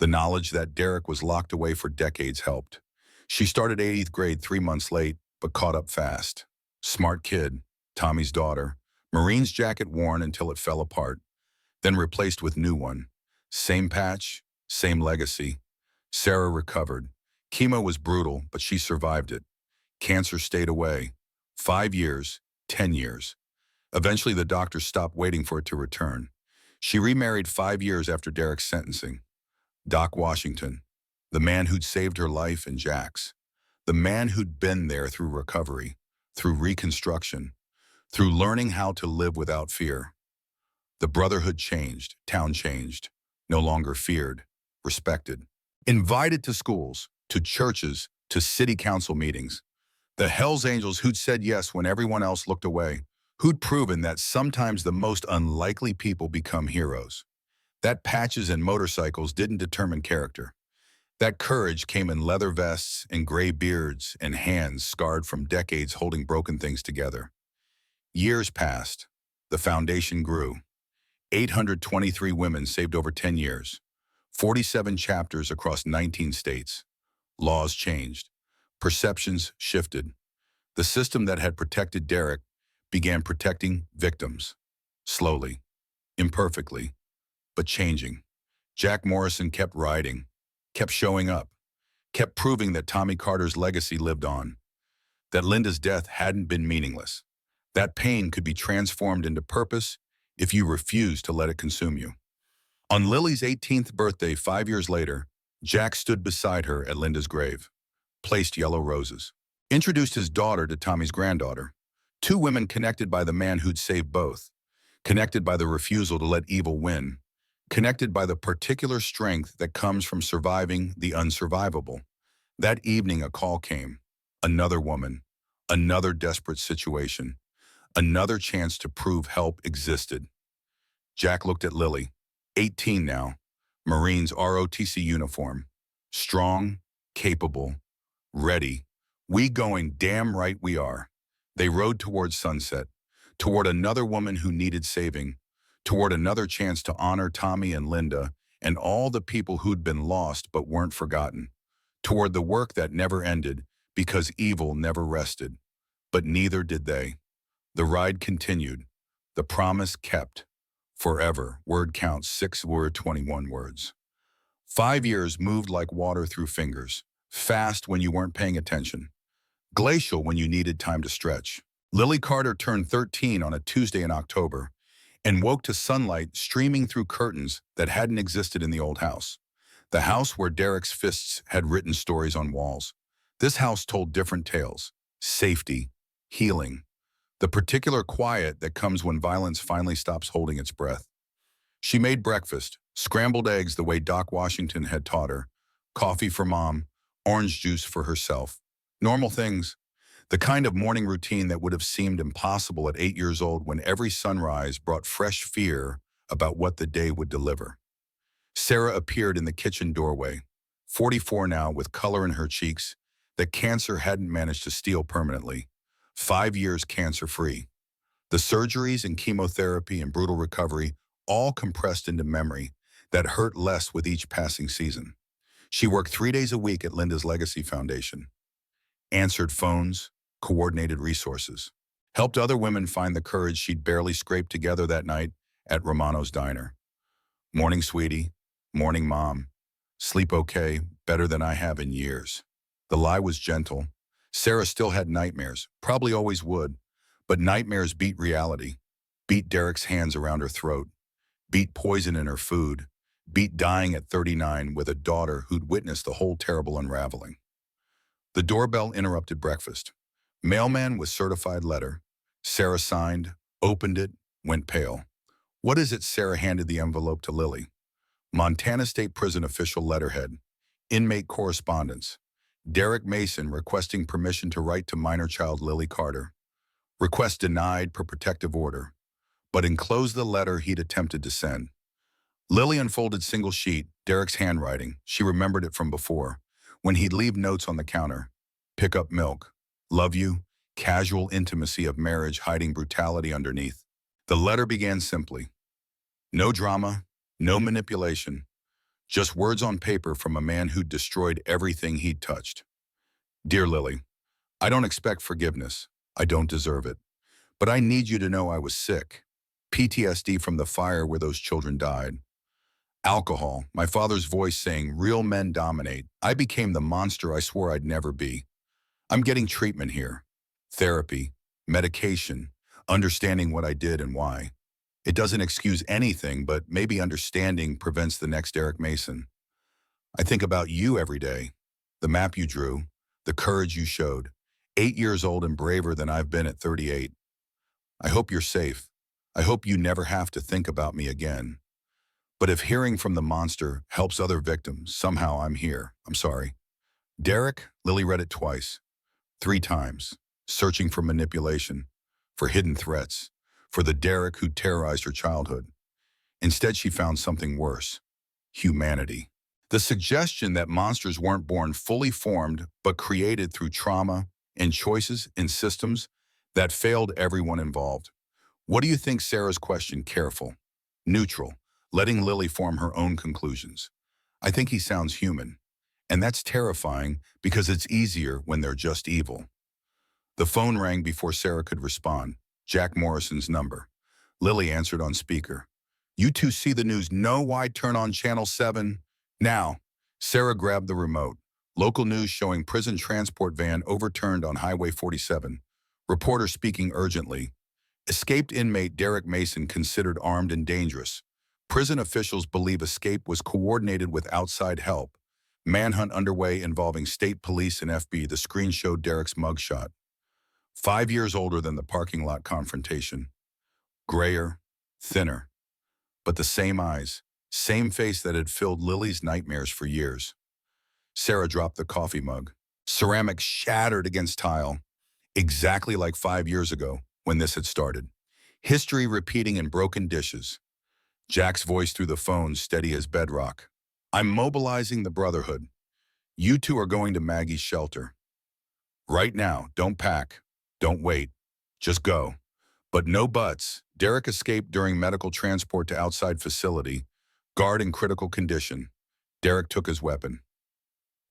The knowledge that Derek was locked away for decades helped. She started 8th grade 3 months late, but caught up fast. Smart kid, Tommy's daughter. Marine's jacket worn until it fell apart, then replaced with new one. Same patch, same legacy. Sarah recovered. Chemo was brutal, but she survived it. Cancer stayed away. 5 years, 10 years. Eventually, the doctors stopped waiting for it to return. She remarried 5 years after Derek's sentencing. Doc Washington, the man who'd saved her life and Jack's. The man who'd been there through recovery, through reconstruction, through learning how to live without fear. The brotherhood changed, town changed, no longer feared, respected. Invited to schools, to churches, to city council meetings. The Hells Angels who'd said yes when everyone else looked away, who'd proven that sometimes the most unlikely people become heroes. That patches and motorcycles didn't determine character. That courage came in leather vests and gray beards and hands scarred from decades holding broken things together. Years passed. The foundation grew. 823 women saved over 10 years. 47 chapters across 19 states. Laws changed. Perceptions shifted. The system that had protected Derek began protecting victims. Slowly, imperfectly, but changing. Jack Morrison kept riding, kept showing up, kept proving that Tommy Carter's legacy lived on, that Linda's death hadn't been meaningless. That pain could be transformed into purpose if you refused to let it consume you. On Lily's 18th birthday 5 years later, Jack stood beside her at Linda's grave, placed yellow roses, introduced his daughter to Tommy's granddaughter, two women connected by the man who'd saved both, connected by the refusal to let evil win, connected by the particular strength that comes from surviving the unsurvivable. That evening a call came. Another woman, another desperate situation, another chance to prove help existed. Jack looked at Lily, 18 now, Marine's ROTC uniform, strong, capable, ready. We going, damn right we are. They rode towards sunset, toward another woman who needed saving, toward another chance to honor Tommy and Linda and all the people who'd been lost but weren't forgotten, toward the work that never ended because evil never rested. But neither did they. The ride continued. The promise kept. Forever. Word count 6 word 21 words. 5 years moved like water through fingers. Fast when you weren't paying attention. Glacial when you needed time to stretch. Lily Carter turned 13 on a Tuesday in October and woke to sunlight streaming through curtains that hadn't existed in the old house. The house where Derek's fists had written stories on walls. This house told different tales. Safety, healing, the particular quiet that comes when violence finally stops holding its breath. She made breakfast, scrambled eggs the way Doc Washington had taught her, coffee for Mom, orange juice for herself. Normal things. The kind of morning routine that would have seemed impossible at 8 years old when every sunrise brought fresh fear about what the day would deliver. Sarah appeared in the kitchen doorway, 44 now with color in her cheeks that cancer hadn't managed to steal permanently. 5 years cancer-free. The surgeries and chemotherapy and brutal recovery all compressed into memory that hurt less with each passing season. She worked 3 days a week at Linda's Legacy Foundation, answered phones, coordinated resources, helped other women find the courage she'd barely scraped together that night at Romano's diner. Morning, sweetie. Morning, Mom. Sleep okay, better than I have in years. The lie was gentle. Sarah still had nightmares, probably always would, but nightmares beat reality, beat Derek's hands around her throat, beat poison in her food, beat dying at 39 with a daughter who'd witnessed the whole terrible unraveling. The doorbell interrupted breakfast. Mailman with certified letter. Sarah signed, opened it, went pale. What is it? Sarah handed the envelope to Lily. Montana State Prison official letterhead. Inmate correspondence. Derek Mason requesting permission to write to minor child Lily Carter. Request denied per protective order, but enclosed the letter he'd attempted to send. Lily unfolded single sheet, Derek's handwriting. She remembered it from before, when he'd leave notes on the counter. Pick up milk. Love you. Casual intimacy of marriage hiding brutality underneath. The letter began simply. No drama, no manipulation, just words on paper from a man who'd destroyed everything he'd touched. Dear Lily, I don't expect forgiveness. I don't deserve it. But I need you to know I was sick. PTSD from the fire where those children died. Alcohol, my father's voice saying real men dominate. I became the monster I swore I'd never be. I'm getting treatment here. Therapy, medication, understanding what I did and why. It doesn't excuse anything, but maybe understanding prevents the next Derek Mason. I think about you every day. The map you drew, the courage you showed. 8 years old and braver than I've been at 38. I hope you're safe. I hope you never have to think about me again. But if hearing from the monster helps other victims, somehow I'm here. I'm sorry. Derek, Lily read it twice, 3 times, searching for manipulation, for hidden threats, for the Derek who terrorized her childhood. Instead, she found something worse, humanity. The suggestion that monsters weren't born fully formed, but created through trauma and choices in systems that failed everyone involved. What do you think Sarah's question? Careful, neutral, letting Lily form her own conclusions. I think he sounds human, and that's terrifying because it's easier when they're just evil. The phone rang before Sarah could respond. Jack Morrison's number. Lily answered on speaker. You two see the news. No, why turn on channel 7? Now. Sarah grabbed the remote. Local news showing prison transport van overturned on Highway 47. Reporter speaking urgently. Escaped inmate Derek Mason considered armed and dangerous. Prison officials believe escape was coordinated with outside help. Manhunt underway involving state police and FB. The screen showed Derek's mugshot. 5 years older than the parking lot confrontation. Grayer, thinner. But the same eyes, same face that had filled Lily's nightmares for years. Sarah dropped the coffee mug. Ceramic shattered against tile, exactly like 5 years ago when this had started. History repeating in broken dishes. Jack's voice through the phone steady as bedrock. I'm mobilizing the Brotherhood. You two are going to Maggie's shelter. Right now, don't pack. Don't wait. Just go. But no buts. Derek escaped during medical transport to outside facility. Guard in critical condition. Derek took his weapon.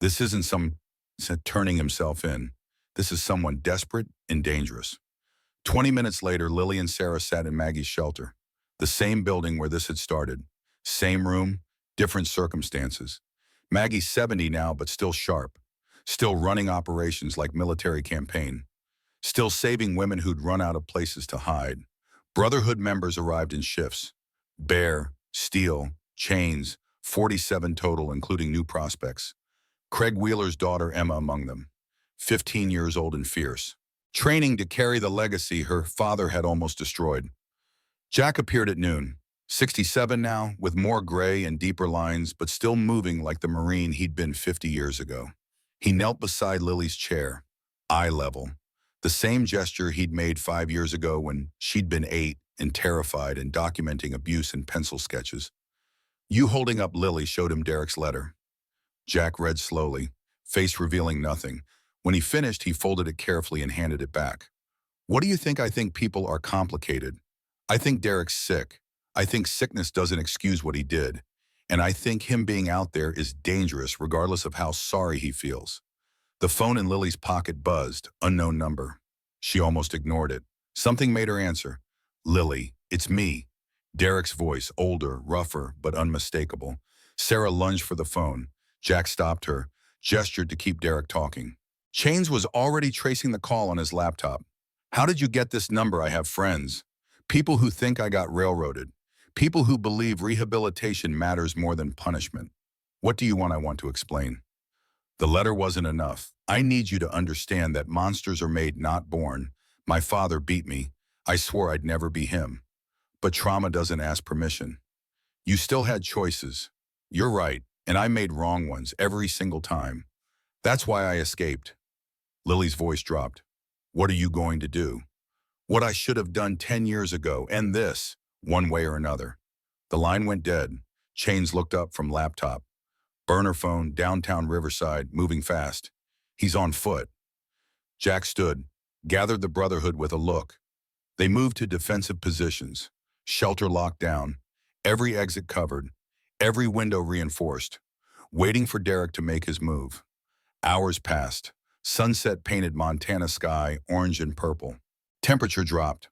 This isn't some turning himself in. This is someone desperate and dangerous. 20 minutes later, Lily and Sarah sat in Maggie's shelter. The same building where this had started. Same room, different circumstances. Maggie's 70 now, but still sharp. Still running operations like military campaign. Still saving women who'd run out of places to hide. Brotherhood members arrived in shifts. Bear, Steel, Chains, 47 total, including new prospects. Craig Wheeler's daughter Emma among them. 15 years old and fierce. Training to carry the legacy her father had almost destroyed. Jack appeared at noon. 67 now, with more gray and deeper lines, but still moving like the Marine he'd been 50 years ago. He knelt beside Lily's chair, eye level. The same gesture he'd made 5 years ago when she'd been 8 and terrified and documenting abuse in pencil sketches. You holding up Lily showed him Derek's letter. Jack read slowly, face revealing nothing. When he finished, he folded it carefully and handed it back. What do you think? I think people are complicated. I think Derek's sick. I think sickness doesn't excuse what he did. And I think him being out there is dangerous regardless of how sorry he feels. The phone in Lily's pocket buzzed, unknown number. She almost ignored it. Something made her answer. Lily, it's me. Derek's voice, older, rougher, but unmistakable. Sarah lunged for the phone. Jack stopped her, gestured to keep Derek talking. Chains was already tracing the call on his laptop. How did you get this number? I have friends. People who think I got railroaded. People who believe rehabilitation matters more than punishment. What do you want? I want to explain. The letter wasn't enough. I need you to understand that monsters are made, not born. My father beat me. I swore I'd never be him. But trauma doesn't ask permission. You still had choices. You're right, and I made wrong ones every single time. That's why I escaped. Lily's voice dropped. What are you going to do? What I should have done 10 years ago, and this, one way or another. The line went dead. Chains looked up from laptop. Burner phone, downtown Riverside, moving fast. He's on foot. Jack stood, gathered the Brotherhood with a look. They moved to defensive positions, shelter locked down, every exit covered, every window reinforced, waiting for Derek to make his move. Hours passed. Sunset painted Montana sky orange and purple. Temperature dropped.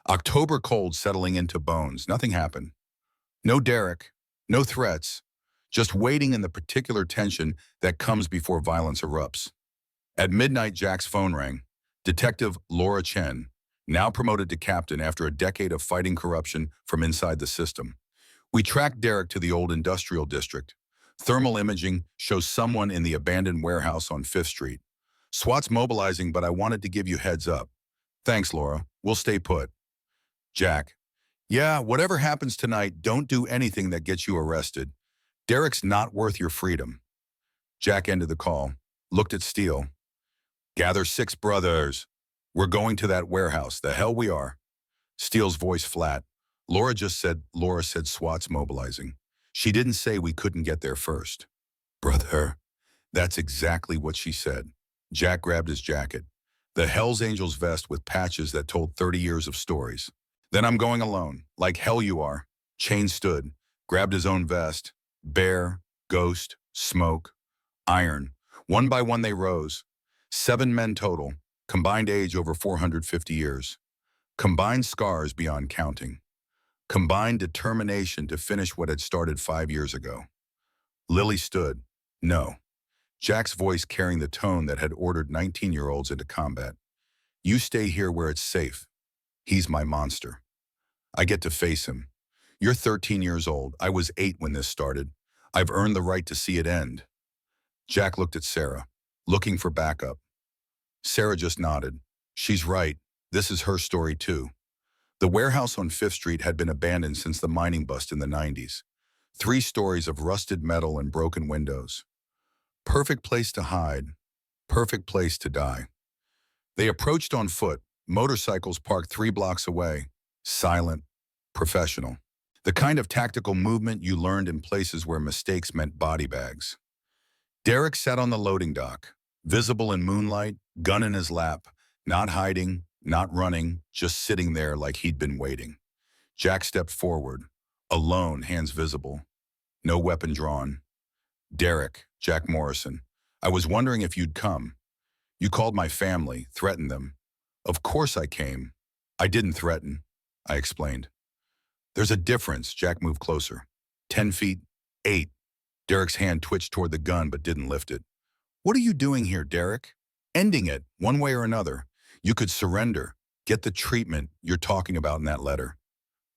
October cold settling into bones. Nothing happened. No Derek, no threats, just waiting in the particular tension that comes before violence erupts. At midnight, Jack's phone rang. Detective Laura Chen, now promoted to captain after a decade of fighting corruption from inside the system. We tracked Derek to the old industrial district. Thermal imaging shows someone in the abandoned warehouse on 5th Street. SWAT's mobilizing, but I wanted to give you heads up. Thanks, Laura. We'll stay put. Jack. Yeah, whatever happens tonight, don't do anything that gets you arrested. Derek's not worth your freedom. Jack ended the call, looked at Steele. Gather 6 brothers. We're going to that warehouse. The hell we are. Steele's voice flat. Laura said SWAT's mobilizing. She didn't say we couldn't get there first. Brother. That's exactly what she said. Jack grabbed his jacket. The Hells Angels vest with patches that told 30 years of stories. Then I'm going alone. Like hell you are. Chain stood, grabbed his own vest. Bear, ghost, smoke, iron. One by one they rose. 7 men total, combined age over 450 years. Combined scars beyond counting. Combined determination to finish what had started 5 years ago. Lily stood. No. Jack's voice carrying the tone that had ordered 19-year-olds into combat. You stay here where it's safe. He's my monster. I get to face him. You're 13 years old. I was 8 when this started. I've earned the right to see it end. Jack looked at Sarah, looking for backup. Sarah just nodded. She's right. This is her story too. The warehouse on 5th Street had been abandoned since the mining bust in the 90s. 3 stories of rusted metal and broken windows. Perfect place to hide. Perfect place to die. They approached on foot, motorcycles parked 3 blocks away. Silent, professional. The kind of tactical movement you learned in places where mistakes meant body bags. Derek sat on the loading dock, visible in moonlight, gun in his lap, not hiding, not running, just sitting there like he'd been waiting. Jack stepped forward, alone, hands visible. No weapon drawn. Derek, Jack Morrison, I was wondering if you'd come. You called my family, threatened them. Of course I came. I didn't threaten, I explained. There's a difference. Jack moved closer. 10 feet, 8. Derek's hand twitched toward the gun but didn't lift it. What are you doing here, Derek? Ending it, one way or another. You could surrender, get the treatment you're talking about in that letter.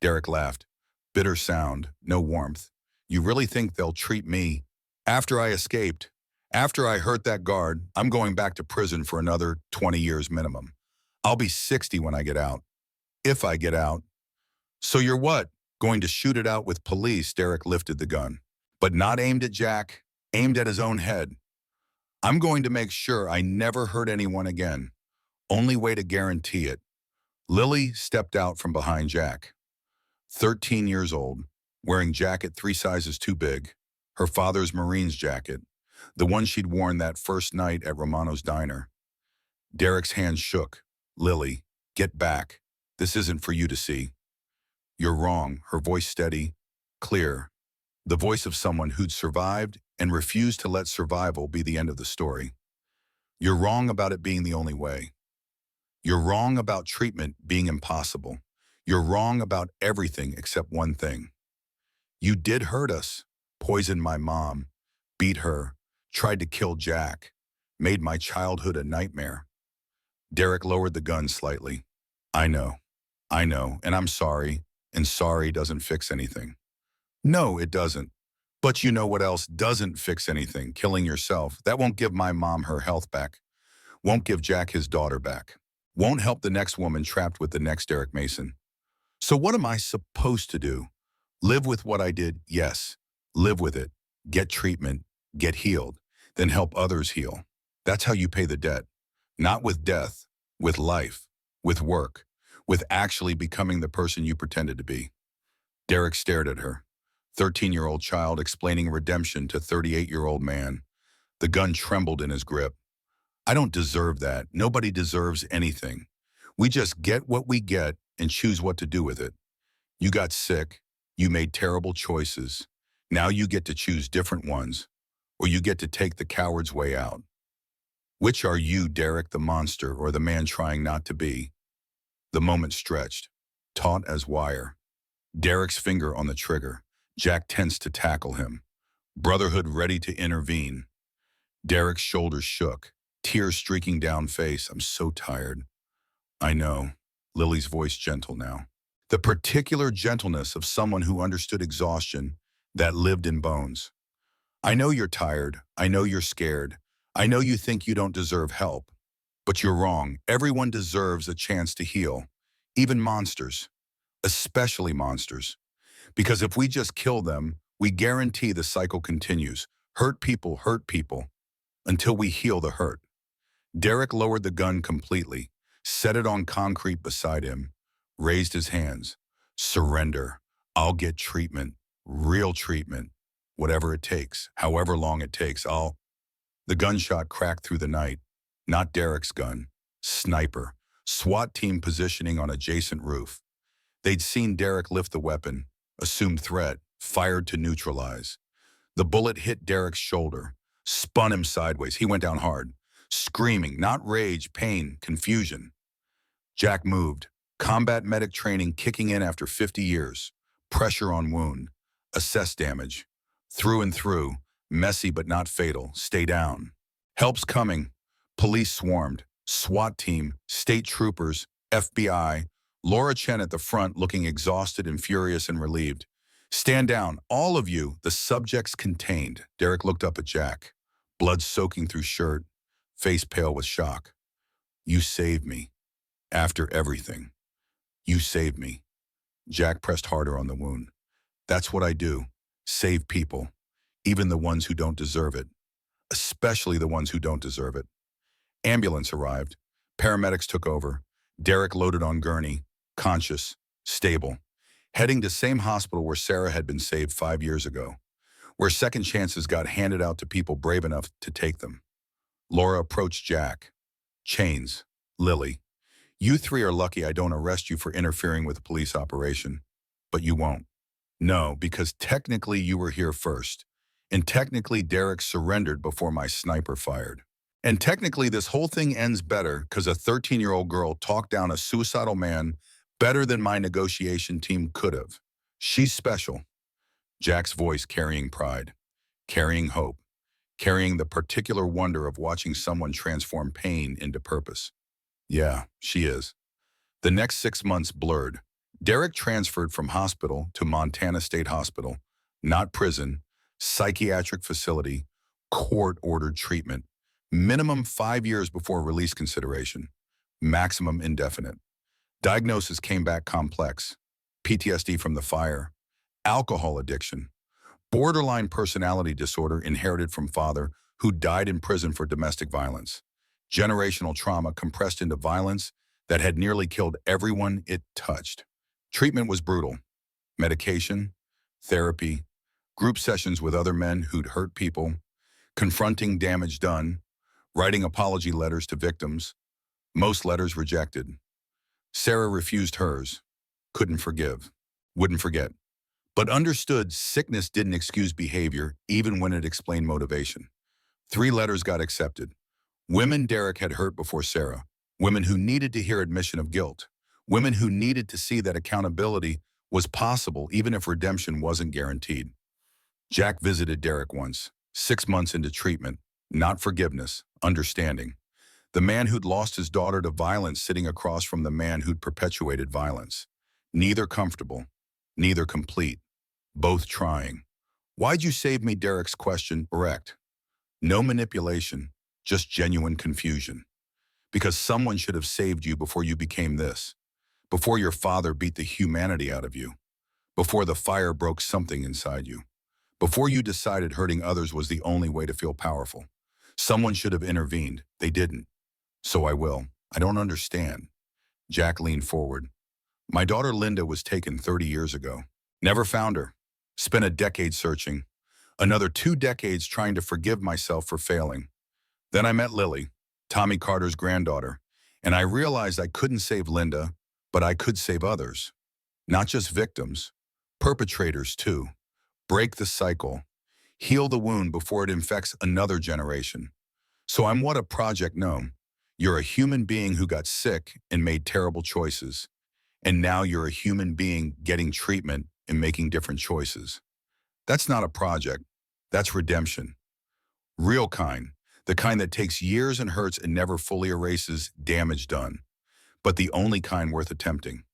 Derek laughed. Bitter sound, no warmth. You really think they'll treat me? After I escaped, after I hurt that guard, I'm going back to prison for another 20 years minimum. I'll be 60 when I get out. If I get out. So you're what? Going to shoot it out with police? Derek lifted the gun. But not aimed at Jack, aimed at his own head. I'm going to make sure I never hurt anyone again. Only way to guarantee it. Lily stepped out from behind Jack. 13 years old, wearing jacket 3 sizes too big. Her father's Marine's jacket, the one she'd worn that first night at Romano's diner. Derek's hand shook. Lily, get back. This isn't for you to see. You're wrong, her voice steady, clear. The voice of someone who'd survived and refused to let survival be the end of the story. You're wrong about it being the only way. You're wrong about treatment being impossible. You're wrong about everything except one thing. You did hurt us, poisoned my mom, beat her, tried to kill Jack, made my childhood a nightmare. Derek lowered the gun slightly. I know, and I'm sorry, and sorry doesn't fix anything. No, it doesn't. But you know what else doesn't fix anything? Killing yourself. That won't give my mom her health back. Won't give Jack his daughter back. Won't help the next woman trapped with the next Derek Mason. So what am I supposed to do? Live with what I did? Yes, live with it. Get treatment, get healed, then help others heal. That's how you pay the debt. Not with death, with life, with work, with actually becoming the person you pretended to be. Derek stared at her. 13-year-old child explaining redemption to 38-year-old man. The gun trembled in his grip. I don't deserve that. Nobody deserves anything. We just get what we get and choose what to do with it. You got sick. You made terrible choices. Now you get to choose different ones, or you get to take the coward's way out. Which are you, Derek the monster, or the man trying not to be? The moment stretched, taut as wire. Derek's finger on the trigger. Jack tensed to tackle him. Brotherhood ready to intervene. Derek's shoulders shook, tears streaking down face. I'm so tired. I know. Lily's voice gentle now. The particular gentleness of someone who understood exhaustion that lived in bones. I know you're tired. I know you're scared. I know you think you don't deserve help. But you're wrong. Everyone deserves a chance to heal. Even monsters. Especially monsters. Because if we just kill them, we guarantee the cycle continues. Hurt people, until we heal the hurt. Derek lowered the gun completely, set it on concrete beside him, raised his hands. Surrender. I'll get treatment. Real treatment. Whatever it takes, however long it takes, The gunshot cracked through the night. Not Derek's gun. Sniper. SWAT team positioning on adjacent roof. They'd seen Derek lift the weapon, assumed threat, fired to neutralize. The bullet hit Derek's shoulder, spun him sideways. He went down hard, screaming, not rage, pain, confusion. Jack moved, combat medic training kicking in after 50 years. Pressure on wound, assess damage. Through and through, messy but not fatal, stay down. Help's coming. Police swarmed, SWAT team, state troopers, FBI, Laura Chen at the front looking exhausted and furious and relieved. Stand down, all of you, the subject's contained. Derek looked up at Jack, blood soaking through shirt, face pale with shock. You saved me. After everything. You saved me. Jack pressed harder on the wound. That's what I do. Save people. Even the ones who don't deserve it. Especially the ones who don't deserve it. Ambulance arrived. Paramedics took over. Derek loaded on gurney, conscious, stable. Heading to same hospital where Sarah had been saved 5 years ago. Where second chances got handed out to people brave enough to take them. Laura approached Jack. Chains. Lily. You three are lucky I don't arrest you for interfering with a police operation. But you won't. No, because technically you were here first. And technically Derek surrendered before my sniper fired. And technically this whole thing ends better because a 13-year-old girl talked down a suicidal man better than my negotiation team could have. She's special. Jack's voice carrying pride, carrying hope, carrying the particular wonder of watching someone transform pain into purpose. Yeah, she is. The next 6 months blurred. Derek transferred from hospital to Montana State Hospital, not prison, psychiatric facility, court-ordered treatment, minimum 5 years before release consideration, maximum indefinite. Diagnosis came back complex, PTSD from the fire, alcohol addiction, borderline personality disorder inherited from father who died in prison for domestic violence, generational trauma compressed into violence that had nearly killed everyone it touched. Treatment was brutal. Medication, therapy, group sessions with other men who'd hurt people, confronting damage done, writing apology letters to victims, most letters rejected. Sarah refused hers, couldn't forgive, wouldn't forget, but understood sickness didn't excuse behavior even when it explained motivation. 3 letters got accepted. Women Derek had hurt before Sarah, women who needed to hear admission of guilt, women who needed to see that accountability was possible even if redemption wasn't guaranteed. Jack visited Derek once, 6 months into treatment, not forgiveness, understanding. The man who'd lost his daughter to violence sitting across from the man who'd perpetuated violence. Neither comfortable, neither complete, both trying. Why'd you save me? Derek's question direct. No manipulation, just genuine confusion. Because someone should have saved you before you became this. Before your father beat the humanity out of you. Before the fire broke something inside you. Before you decided hurting others was the only way to feel powerful. Someone should have intervened. They didn't. So I will. I don't understand. Jack leaned forward. My daughter Linda was taken 30 years ago. Never found her. Spent a decade searching. Another 2 decades trying to forgive myself for failing. Then I met Lily, Tommy Carter's granddaughter, and I realized I couldn't save Linda, but I could save others. Not just victims, perpetrators too. Break the cycle. Heal the wound before it infects another generation. So I'm what a project gnome. You're a human being who got sick and made terrible choices. And now you're a human being getting treatment and making different choices. That's not a project. That's redemption. Real kind. The kind that takes years and hurts and never fully erases damage done. But the only kind worth attempting.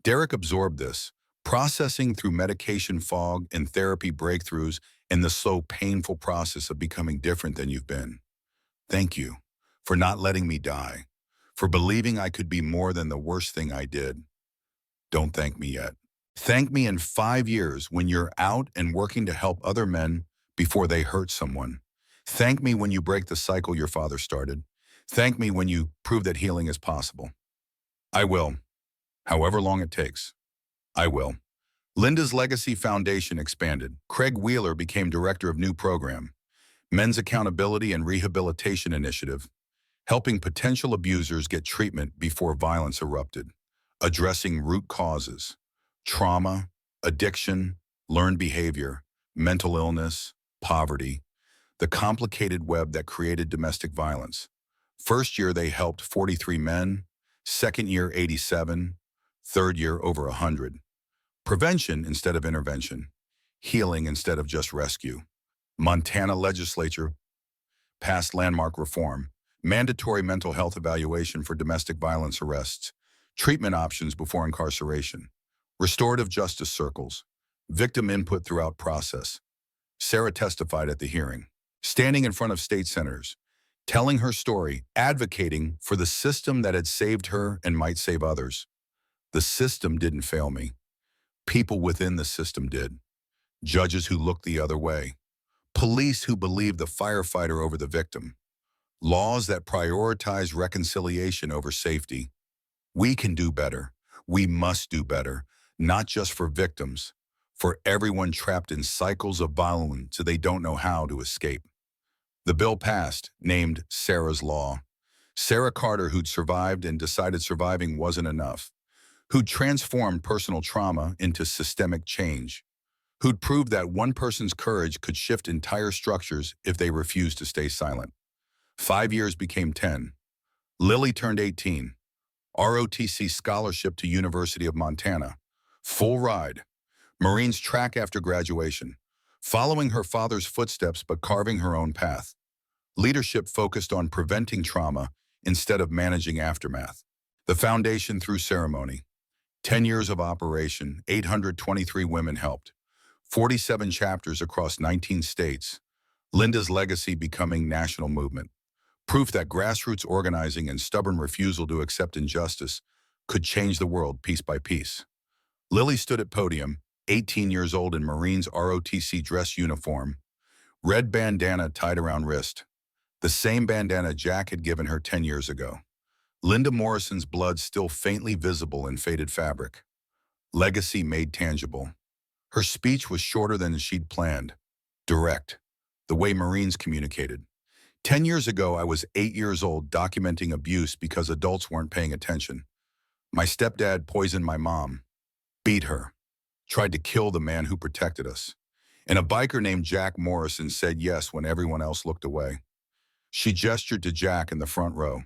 Derek absorbed this, processing through medication fog and therapy breakthroughs and the slow, painful process of becoming different than you've been. Thank you for not letting me die, for believing I could be more than the worst thing I did. Don't thank me yet. Thank me in 5 years when you're out and working to help other men before they hurt someone. Thank me when you break the cycle your father started. Thank me when you prove that healing is possible. I will. However long it takes. I will. Linda's Legacy Foundation expanded. Craig Wheeler became director of new program, Men's Accountability and Rehabilitation Initiative, helping potential abusers get treatment before violence erupted, addressing root causes, trauma, addiction, learned behavior, mental illness, poverty, the complicated web that created domestic violence. First year, they helped 43 men, second year, 87, third year, over 100. Prevention instead of intervention, healing instead of just rescue. Montana legislature passed landmark reform, mandatory mental health evaluation for domestic violence arrests, treatment options before incarceration, restorative justice circles, victim input throughout process. Sarah testified at the hearing, standing in front of state senators, telling her story, advocating for the system that had saved her and might save others. The system didn't fail me. People within the system did. Judges who looked the other way. Police who believed the firefighter over the victim. Laws that prioritize reconciliation over safety. We can do better. We must do better, not just for victims, for everyone trapped in cycles of violence so they don't know how to escape. The bill passed, named Sarah's Law. Sarah Carter, who'd survived and decided surviving wasn't enough, who'd transformed personal trauma into systemic change, who'd proved that one person's courage could shift entire structures if they refused to stay silent. 5 years became 10. Lily turned 18. ROTC scholarship to University of Montana. Full ride. Marines track after graduation. Following her father's footsteps but carving her own path. Leadership focused on preventing trauma instead of managing aftermath. The foundation through ceremony. 10 years of operation, 823 women helped. 47 chapters across 19 states. Linda's legacy becoming national movement. Proof that grassroots organizing and stubborn refusal to accept injustice could change the world piece by piece. Lily stood at podium, 18 years old in Marines ROTC dress uniform, red bandana tied around wrist, the same bandana Jack had given her 10 years ago. Linda Morrison's blood still faintly visible in faded fabric. Legacy made tangible. Her speech was shorter than she'd planned. Direct. The way Marines communicated. 10 years ago, I was 8 years old documenting abuse because adults weren't paying attention. My stepdad poisoned my mom, beat her, tried to kill the man who protected us. And a biker named Jack Morrison said yes when everyone else looked away. She gestured to Jack in the front row.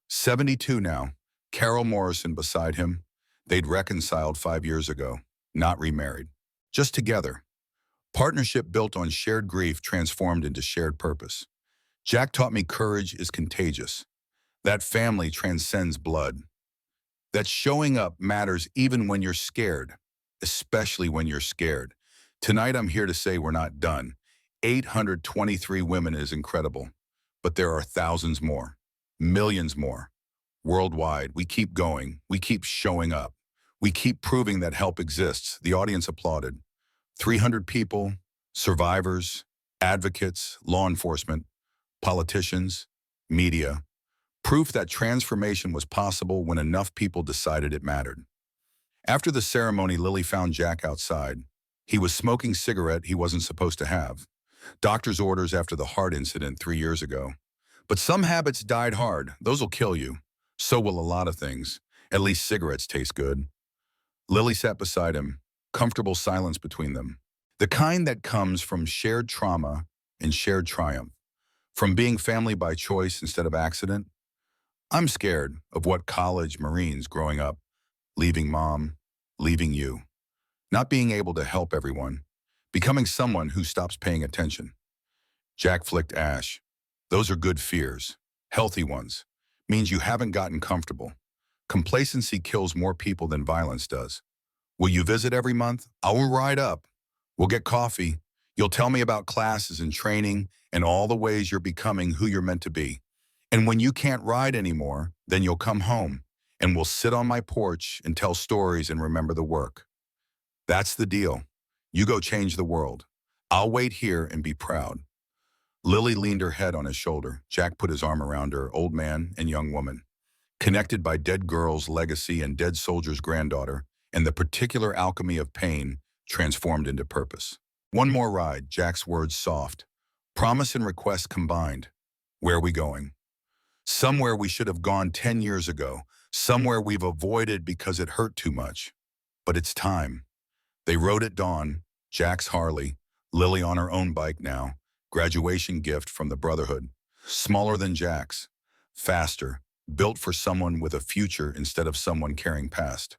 72 now, Carol Morrison beside him. They'd reconciled 5 years ago, not remarried, just together. Partnership built on shared grief transformed into shared purpose. Jack taught me courage is contagious. That family transcends blood. That showing up matters even when you're scared, especially when you're scared. Tonight I'm here to say we're not done. 823 women is incredible, but there are thousands more, millions more. Worldwide, we keep going, we keep showing up. We keep proving that help exists. The audience applauded. 300 people, Survivors, advocates, law enforcement, politicians, media. Proof that transformation was possible when enough people decided it mattered. After the ceremony, Lily found Jack outside. He was smoking cigarette he wasn't supposed to have. Doctor's orders after the heart incident 3 years ago. But some habits died hard. Those will kill you. So will a lot of things. At least cigarettes taste good. Lily sat beside him, comfortable silence between them. The kind that comes from shared trauma and shared triumph. From being family by choice instead of accident. I'm scared of what college Marines growing up, leaving mom, leaving you, not being able to help everyone, becoming someone who stops paying attention. Jack flicked ash. Those are good fears, healthy ones. Means you haven't gotten comfortable. Complacency kills more people than violence does. Will you visit every month? I'll ride up. We'll get coffee. You'll tell me about classes and training and all the ways you're becoming who you're meant to be. And when you can't ride anymore, then you'll come home and we'll sit on my porch and tell stories and remember the work. That's the deal. You go change the world. I'll wait here and be proud. Lily leaned her head on his shoulder. Jack put his arm around her, old man and young woman. Connected by dead girl's legacy and dead soldier's granddaughter, and the particular alchemy of pain transformed into purpose. One more ride, Jack's words soft. Promise and request combined. Where are we going? Somewhere we should have gone 10 years ago. Somewhere we've avoided because it hurt too much. But it's time. They rode at dawn, Jack's Harley, Lily on her own bike now, graduation gift from the Brotherhood. Smaller than Jack's. Faster. Built for someone with a future instead of someone carrying past.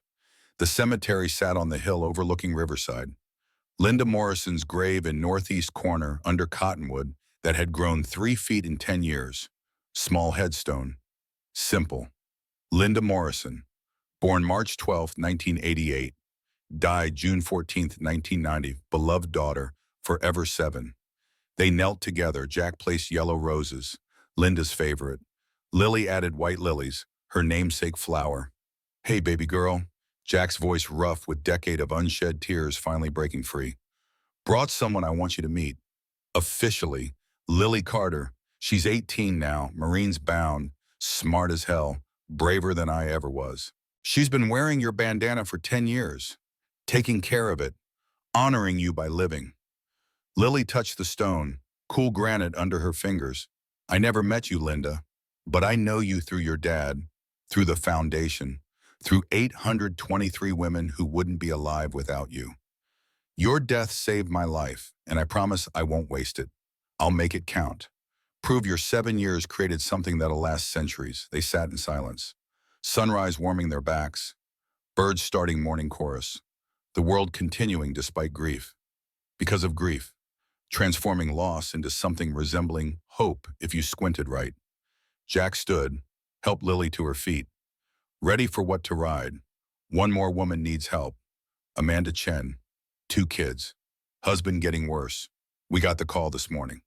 The cemetery sat on the hill overlooking Riverside. Linda Morrison's grave in northeast corner under cottonwood that had grown 3 feet in 10 years. Small headstone. Simple. Linda Morrison, born March 12, 1988, died June 14, 1990, beloved daughter, forever 7. They knelt together. Jack placed yellow roses, Linda's favorite. Lily added white lilies, her namesake flower. Hey, baby girl. Jack's voice rough with decade of unshed tears finally breaking free. Brought someone I want you to meet. Officially, Lily Carter. She's 18 now, Marines bound, smart as hell, braver than I ever was. She's been wearing your bandana for 10 years, taking care of it, honoring you by living. Lily touched the stone, cool granite under her fingers. I never met you, Linda, but I know you through your dad, through the foundation, through 823 women who wouldn't be alive without you. Your death saved my life, and I promise I won't waste it. I'll make it count. Prove your 7 years created something that'll last centuries. They sat in silence. Sunrise warming their backs. Birds starting morning chorus. The world continuing despite grief. Because of grief. Transforming loss into something resembling hope if you squinted right. Jack stood, helped Lily to her feet. Ready for what to ride. One more woman needs help. Amanda Chen. 2 kids. Husband getting worse. We got the call this morning.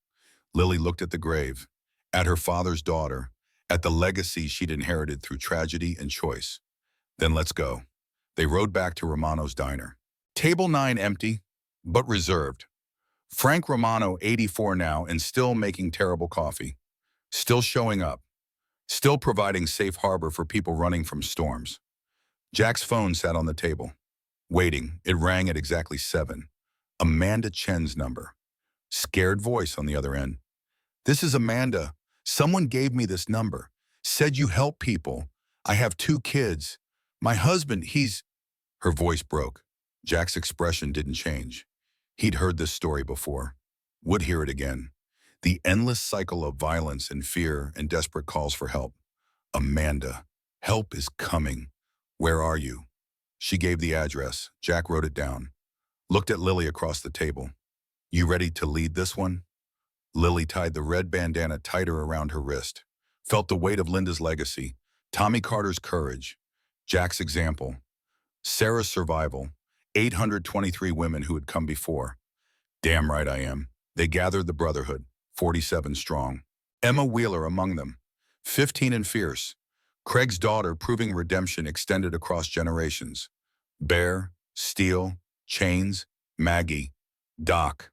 Lily looked at the grave, at her father's daughter, at the legacy she'd inherited through tragedy and choice. Then let's go. They rode back to Romano's diner. Table 9 empty, but reserved. Frank Romano, 84 now, and still making terrible coffee. Still showing up. Still providing safe harbor for people running from storms. Jack's phone sat on the table. Waiting, it rang at exactly 7. Amanda Chen's number. Scared voice on the other end. This is Amanda. Someone gave me this number. Said you help people. I have 2 kids. My husband, he's... Her voice broke. Jack's expression didn't change. He'd heard this story before. Would hear it again. The endless cycle of violence and fear and desperate calls for help. Amanda, help is coming. Where are you? She gave the address. Jack wrote it down. Looked at Lily across the table. You ready to lead this one? Lily tied the red bandana tighter around her wrist. Felt the weight of Linda's legacy. Tommy Carter's courage. Jack's example. Sarah's survival. 823 women who had come before. Damn right I am. They gathered the Brotherhood. 47 strong. Emma Wheeler among them. 15 and fierce. Craig's daughter proving redemption extended across generations. Bear, Steele, Chains, Maggie, Doc.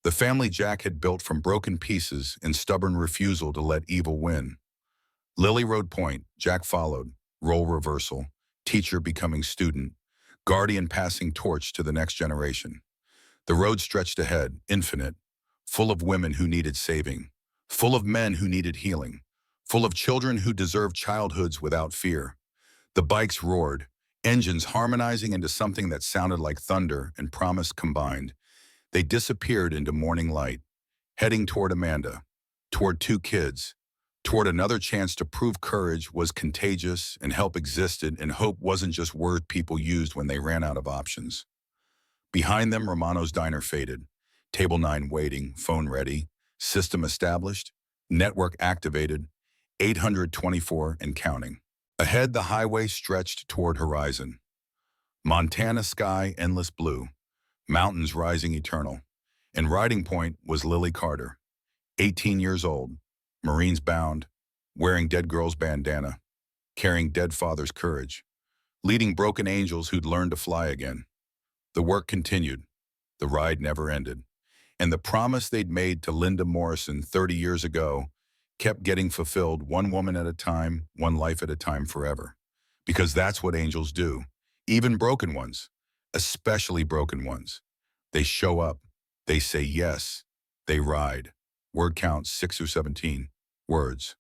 The family Jack had built from broken pieces and stubborn refusal to let evil win. Lily rode point, Jack followed, role reversal, teacher becoming student, guardian passing torch to the next generation. The road stretched ahead, infinite, full of women who needed saving, full of men who needed healing, full of children who deserved childhoods without fear. The bikes roared, engines harmonizing into something that sounded like thunder and promise combined. They disappeared into morning light, heading toward Amanda, toward two kids, toward another chance to prove courage was contagious and help existed and hope wasn't just word people used when they ran out of options. Behind them, Romano's diner faded. Table 9 waiting, phone ready, system established, network activated, 824 and counting. Ahead, the highway stretched toward horizon. Montana sky endless blue, mountains rising eternal. And riding point was Lily Carter, 18 years old, Marines bound, wearing dead girl's bandana, carrying dead father's courage, leading broken angels who'd learned to fly again. The work continued. The ride never ended. And the promise they'd made to Linda Morrison 30 years ago kept getting fulfilled one woman at a time, one life at a time forever. Because that's what angels do. Even broken ones, especially broken ones. They show up. They say yes. They ride. Word count 6 or 17 words.